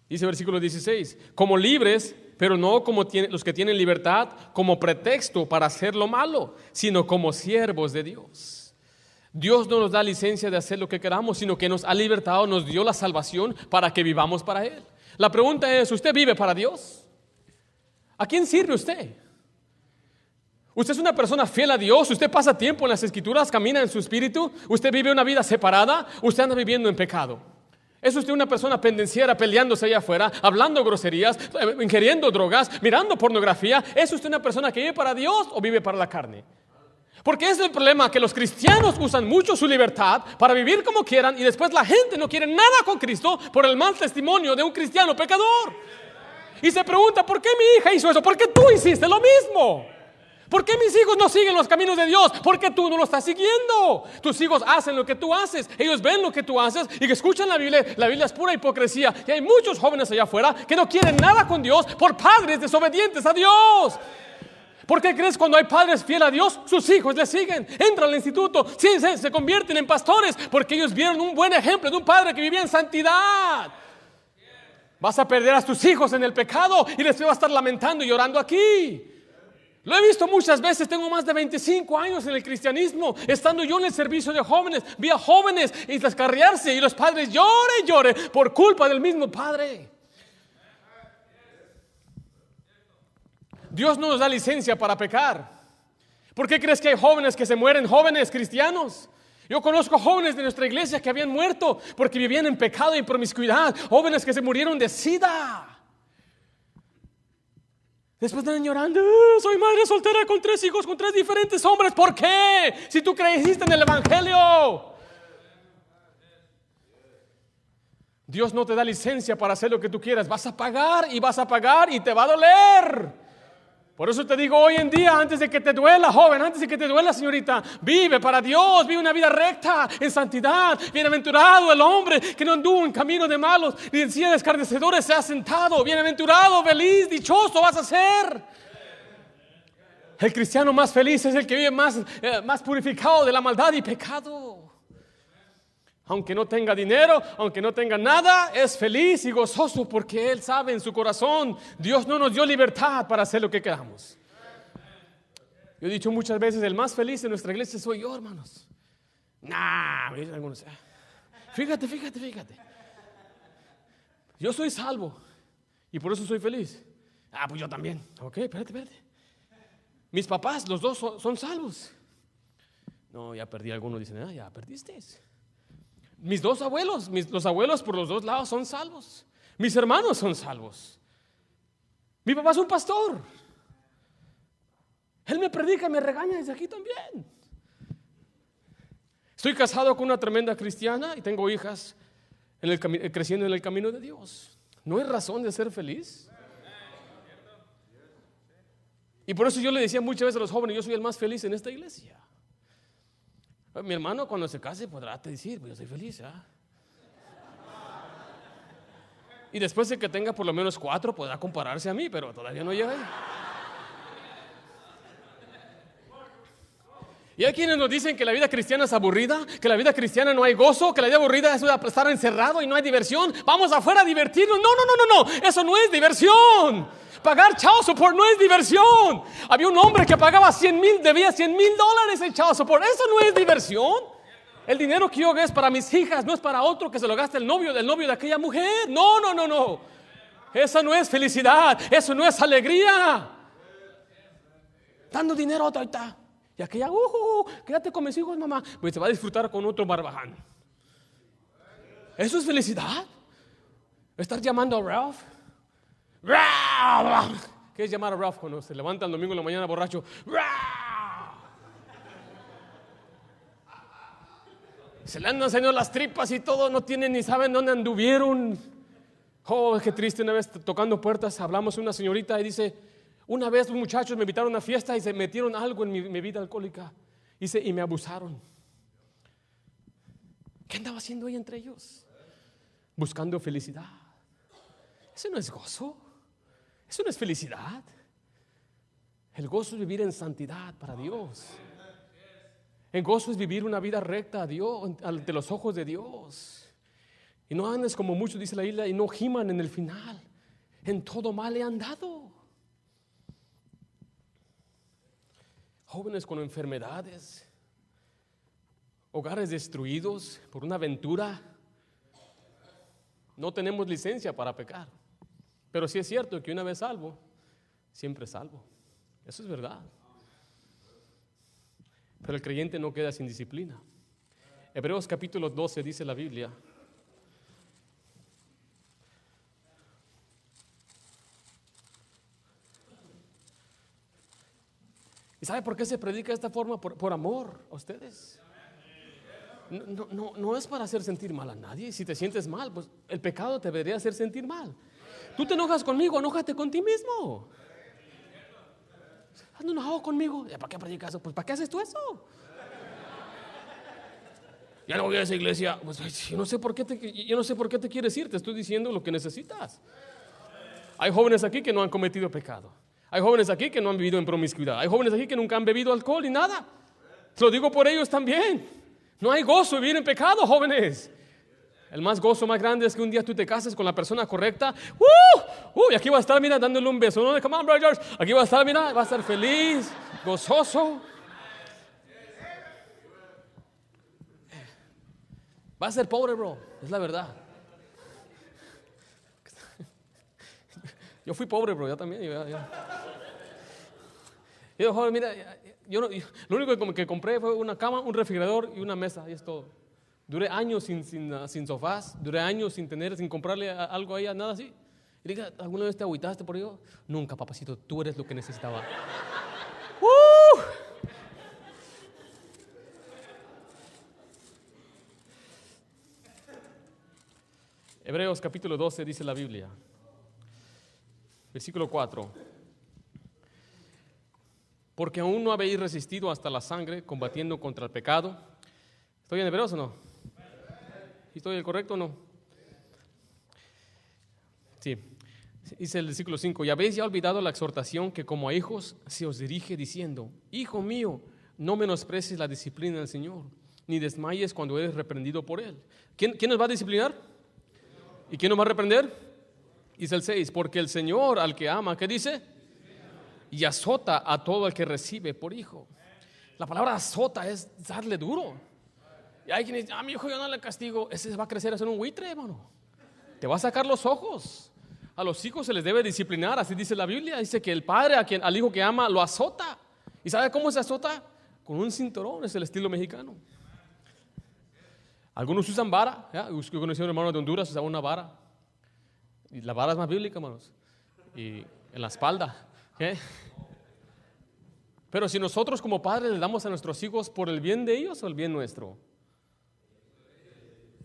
[SPEAKER 1] Dice versículo 16, como libres, pero no como los que tienen libertad como pretexto para hacer lo malo, sino como siervos de Dios. Dios no nos da licencia de hacer lo que queramos, sino que nos ha libertado, nos dio la salvación para que vivamos para Él. La pregunta es, ¿usted vive para Dios? ¿A quién sirve usted? ¿Usted es una persona fiel a Dios? ¿Usted pasa tiempo en las Escrituras, camina en su espíritu? ¿Usted vive una vida separada? ¿Usted anda viviendo en pecado? ¿Es usted una persona pendenciera peleándose allá afuera, hablando groserías, ingiriendo drogas, mirando pornografía? ¿Es usted una persona que vive para Dios o vive para la carne? Porque es el problema que los cristianos usan mucho su libertad para vivir como quieran y después la gente no quiere nada con Cristo por el mal testimonio de un cristiano pecador. Y se pregunta, ¿por qué mi hija hizo eso? ¿Por qué tú hiciste lo mismo? ¿Por qué mis hijos no siguen los caminos de Dios? Porque tú no lo estás siguiendo. Tus hijos hacen lo que tú haces. Ellos ven lo que tú haces y que escuchan la Biblia. La Biblia es pura hipocresía. Y hay muchos jóvenes allá afuera que no quieren nada con Dios por padres desobedientes a Dios. ¿Por qué crees cuando hay padres fieles a Dios, sus hijos le siguen? Entran al instituto, se convierten en pastores porque ellos vieron un buen ejemplo de un padre que vivía en santidad. Vas a perder a tus hijos en el pecado y les vas a estar lamentando y llorando aquí. Lo he visto muchas veces, tengo más de 25 años en el cristianismo, estando yo en el servicio de jóvenes, vi a jóvenes y descarriarse y los padres lloren y lloren por culpa del mismo padre. Dios no nos da licencia para pecar. ¿Por qué crees que hay jóvenes que se mueren, jóvenes cristianos? Yo conozco jóvenes de nuestra iglesia que habían muerto porque vivían en pecado y promiscuidad, jóvenes que se murieron de SIDA. Después están llorando, soy madre soltera con 3 hijos, con 3 diferentes hombres. ¿Por qué? Si tú creíste en el evangelio. Dios no te da licencia para hacer lo que tú quieras. Vas a pagar y te va a doler. Por eso te digo hoy en día, antes de que te duela, joven, antes de que te duela, señorita, vive para Dios, vive una vida recta, en santidad. Bienaventurado el hombre que no anduvo en camino de malos, ni en silla de escarnecedores se ha sentado. Bienaventurado, feliz, dichoso vas a ser. El cristiano más feliz es el que vive más purificado de la maldad y pecado. Aunque no tenga dinero, aunque no tenga nada, es feliz y gozoso porque él sabe en su corazón, Dios no nos dio libertad para hacer lo que queramos. Yo he dicho muchas veces, el más feliz de nuestra iglesia soy yo, hermanos. Me dicen algunos. Fíjate. Yo soy salvo y por eso soy feliz. Pues yo también. Ok, espérate. Mis papás, los dos son salvos. No, ya perdí algunos, dicen, ya perdiste. Mis dos abuelos, los abuelos por los dos lados son salvos. Mis hermanos son salvos. Mi papá es un pastor. Él me predica y me regaña desde aquí también. Estoy casado con una tremenda cristiana y tengo hijas creciendo en el camino de Dios. ¿No hay razón de ser feliz? Y por eso yo le decía muchas veces a los jóvenes, yo soy el más feliz en esta iglesia. Mi hermano cuando se case podrá decir, pues yo soy feliz, y después de que tenga por lo menos 4 podrá compararse a mí, pero todavía no llega ahí. Y hay quienes nos dicen que la vida cristiana es aburrida, que la vida cristiana no hay gozo, que la vida aburrida es estar encerrado y no hay diversión. Vamos afuera a divertirnos. No, eso no es diversión. Pagar child support no es diversión. Había un hombre que pagaba debía $100,000 en child support. Eso no es diversión. El dinero que yo gasto es para mis hijas, no es para otro que se lo gaste el novio de aquella mujer. No. Eso no es felicidad, eso no es alegría. Dando dinero a otra ahorita. Y aquella, quédate con mis hijos, mamá. Pues se va a disfrutar con otro barbaján. ¿Eso es felicidad? ¿Estar llamando a Ralph? ¿Qué es llamar a Ralph cuando se levanta el domingo en la mañana borracho? Se le andan saliendo las tripas y todo, no tienen ni saben dónde anduvieron. Qué triste. Una vez tocando puertas hablamos con una señorita y dice, una vez los muchachos me invitaron a una fiesta y se metieron algo en mi bebida alcohólica. Dice, y me abusaron. ¿Qué andaba haciendo ella entre ellos? Buscando felicidad. Eso no es gozo. Eso no es felicidad. El gozo es vivir en santidad para Dios. El gozo es vivir una vida recta a Dios, ante los ojos de Dios. Y no andes como muchos, dice la isla, y no giman en el final. En todo mal he andado. Jóvenes con enfermedades, hogares destruidos por una aventura. No tenemos licencia para pecar. Pero sí es cierto que una vez salvo, siempre salvo. Eso es verdad. Pero el creyente no queda sin disciplina. Hebreos capítulo 12 dice la Biblia. ¿Y sabe por qué se predica de esta forma? Por amor a ustedes. No es para hacer sentir mal a nadie. Si te sientes mal, pues el pecado te debería hacer sentir mal. Tú te enojas conmigo, enójate con ti mismo. Ando enojado conmigo. ¿Para qué predicas eso? Pues ¿para qué haces tú eso? Ya no voy a esa iglesia. Pues yo no sé por qué te quieres ir. Te estoy diciendo lo que necesitas. Hay jóvenes aquí que no han cometido pecado. Hay jóvenes aquí que no han vivido en promiscuidad. Hay jóvenes aquí que nunca han bebido alcohol ni nada. Te lo digo por ellos también. No hay gozo vivir en pecado, jóvenes. El gozo más grande es que un día tú te cases con la persona correcta. Y aquí va a estar, mira, dándole un beso. ¿No? Come on, brothers. Aquí va a estar, mira, va a estar feliz, gozoso. Va a ser pobre, bro. Es la verdad. Yo fui pobre, bro. Yo también. Yo, joven, mira, lo único que compré fue una cama, un refrigerador y una mesa. Y es todo. Duré años sin sofás, duré años sin comprarle algo a ella, nada así. Y diga, ¿alguna vez te agüitaste por ello? Nunca, papacito, tú eres lo que necesitaba. Hebreos capítulo 12 dice la Biblia, versículo 4. porque aún no habéis resistido hasta la sangre, combatiendo contra el pecado. ¿Estoy en Hebreos o no? ¿Estoy en el correcto o no? Sí. Dice el versículo 5: y habéis ya olvidado la exhortación que como a hijos se os dirige diciendo: hijo mío, no menosprecies la disciplina del Señor, ni desmayes cuando eres reprendido por Él. ¿Quién nos va a disciplinar? ¿Y quién nos va a reprender? Dice el 6: porque el Señor al que ama, ¿qué dice? Y azota a todo el que recibe por hijo. La palabra azota es darle duro. Y hay quien dice: mi hijo yo no le castigo. Ese va a crecer a ser un buitre, hermano. Te va a sacar los ojos. A los hijos se les debe disciplinar, así dice la Biblia. Dice que el padre al hijo que ama lo azota. ¿Y sabe cómo se azota? Con un cinturón, es el estilo mexicano. Algunos usan vara. Yo conocí a un hermano de Honduras, usaba una vara. Y la vara es más bíblica, hermanos. Y en la espalda. Pero si nosotros como padres le damos a nuestros hijos por el bien de ellos o el bien nuestro.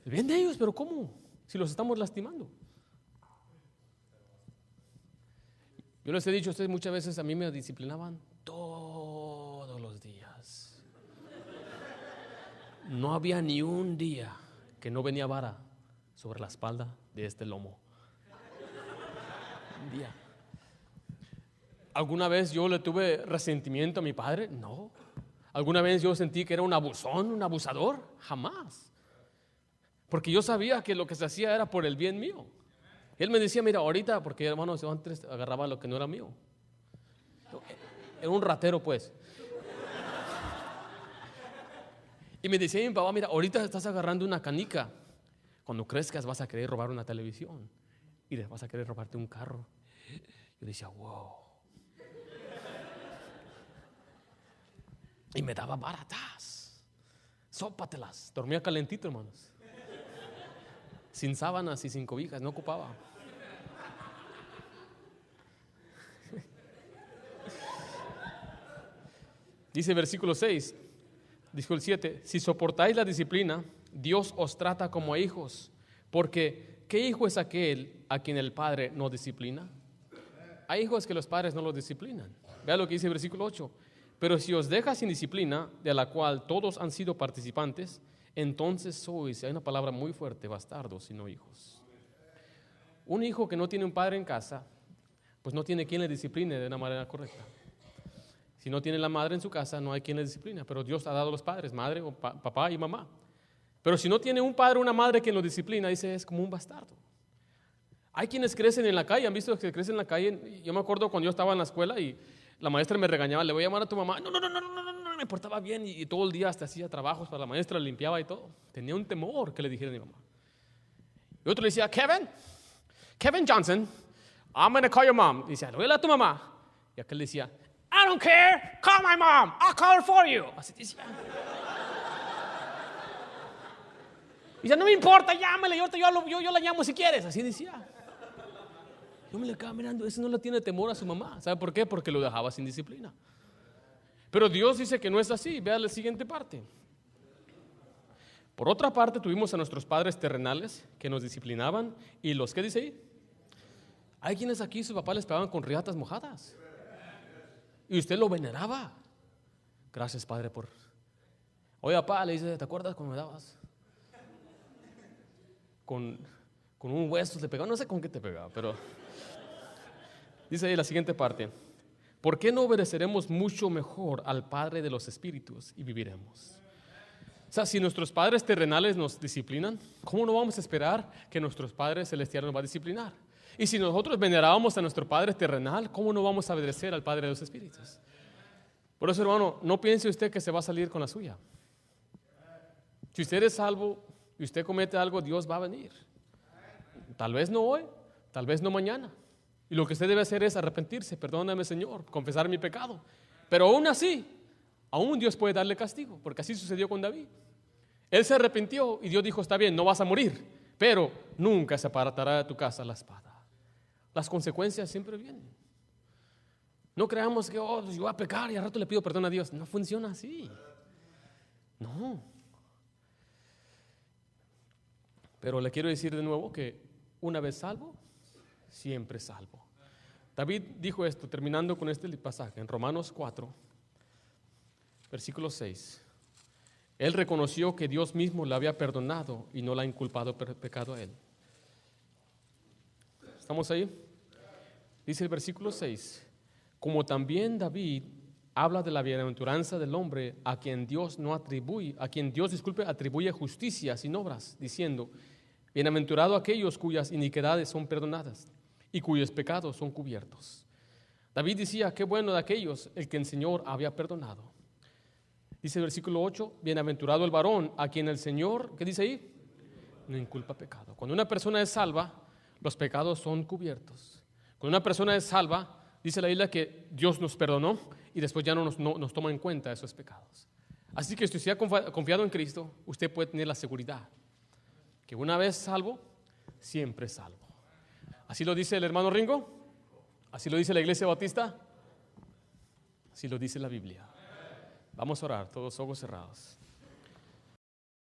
[SPEAKER 1] El bien de ellos, pero ¿cómo? Si los estamos lastimando. Yo les he dicho a ustedes muchas veces, a mí me disciplinaban todos los días. No había ni un día que no venía vara sobre la espalda de este lomo. Un día. ¿Alguna vez yo le tuve resentimiento a mi padre? No. ¿Alguna vez yo sentí que era un abusón, un abusador? Jamás. Porque yo sabía que lo que se hacía era por el bien mío. Él me decía: mira, ahorita, porque hermanos, yo antes agarraba lo que no era mío. Era un ratero, pues. Y me decía mi papá: mira, ahorita estás agarrando una canica. Cuando crezcas vas a querer robar una televisión. Y vas a querer robarte un carro. Yo decía: wow. Y me daba baratas. Sópatelas. Dormía calentito, hermanos. Sin sábanas y sin cobijas, no ocupaba. Dice versículo 6, dijo el 7: si soportáis la disciplina, Dios os trata como a hijos, porque ¿qué hijo es aquel a quien el padre no disciplina? Hay hijos que los padres no los disciplinan. Vea lo que dice el versículo 8: pero si os deja sin disciplina, de la cual todos han sido participantes, entonces sois, hay una palabra muy fuerte, bastardos y no hijos. Un hijo que no tiene un padre en casa, pues no tiene quien le discipline de una manera correcta. Si no tiene la madre en su casa, no hay quien le disciplina. Pero Dios ha dado a los padres, madre, o papá y mamá. Pero si no tiene un padre o una madre que lo disciplina, dice, es como un bastardo. Hay quienes crecen en la calle, han visto que crecen en la calle. Yo me acuerdo cuando yo estaba en la escuela y la maestra me regañaba: le voy a llamar a tu mamá. No, me portaba bien y todo el día hasta hacía trabajos para la maestra, limpiaba y todo. Tenía un temor que le dijera a mi mamá. Y otro le decía: Kevin Johnson, I'm going to call your mom. Y decía: le voy a hablar a tu mamá. Y aquel le decía: I don't care, call my mom, I'll call her for you. Así decía. Y decía: no me importa, llámale, yo la llamo si quieres. Así decía. Yo me le quedaba mirando, ese no le tiene temor a su mamá. ¿Sabe por qué? Porque lo dejaba sin disciplina. Pero Dios dice que no es así. Vea la siguiente parte. Por otra parte, tuvimos a nuestros padres terrenales que nos disciplinaban. ¿Y los qué dice ahí? Hay quienes aquí sus papás les pegaban con riatas mojadas. Y usted lo veneraba. Gracias, padre, por... Oye, papá, le dice: ¿te acuerdas cuando me dabas? Con un hueso le pegaba. No sé con qué te pegaba, pero... Dice ahí la siguiente parte: ¿por qué no obedeceremos mucho mejor al Padre de los Espíritus y viviremos? O sea, si nuestros padres terrenales nos disciplinan, ¿cómo no vamos a esperar que nuestros padres celestiales nos va a disciplinar? Y si nosotros venerábamos a nuestro Padre terrenal, ¿cómo no vamos a obedecer al Padre de los Espíritus? Por eso, hermano, no piense usted que se va a salir con la suya. Si usted es salvo y usted comete algo, Dios va a venir. Tal vez no hoy, tal vez no mañana. Y lo que usted debe hacer es arrepentirse: perdóname, Señor, confesar mi pecado. Pero aún así, aún Dios puede darle castigo, porque así sucedió con David. Él se arrepintió y Dios dijo: está bien, no vas a morir, pero nunca se apartará de tu casa la espada. Las consecuencias siempre vienen. No creamos que yo voy a pecar y al rato le pido perdón a Dios. No funciona así. No. Pero le quiero decir de nuevo que una vez salvo, siempre salvo. David dijo esto, terminando con este pasaje, en Romanos 4, Versículo 6. Él reconoció que Dios mismo le había perdonado y no le ha inculpado pecado a él. ¿Estamos ahí? Dice el versículo 6. Como también David habla de la bienaventuranza del hombre a quien Dios atribuye justicia sin obras, diciendo: bienaventurado aquellos cuyas iniquidades son perdonadas y cuyos pecados son cubiertos. David decía: qué bueno de aquellos el que el Señor había perdonado. Dice el versículo 8: bienaventurado el varón a quien el Señor, ¿qué dice ahí? No inculpa pecado. Cuando una persona es salva, los pecados son cubiertos. Cuando una persona es salva, dice la Biblia que Dios nos perdonó y después ya no nos toma en cuenta esos pecados. Así que si usted ha confiado en Cristo, usted puede tener la seguridad que una vez salvo, siempre salvo. ¿Así lo dice el hermano Ringo? ¿Así lo dice la Iglesia Bautista? Así lo dice la Biblia. Vamos a orar, todos ojos cerrados.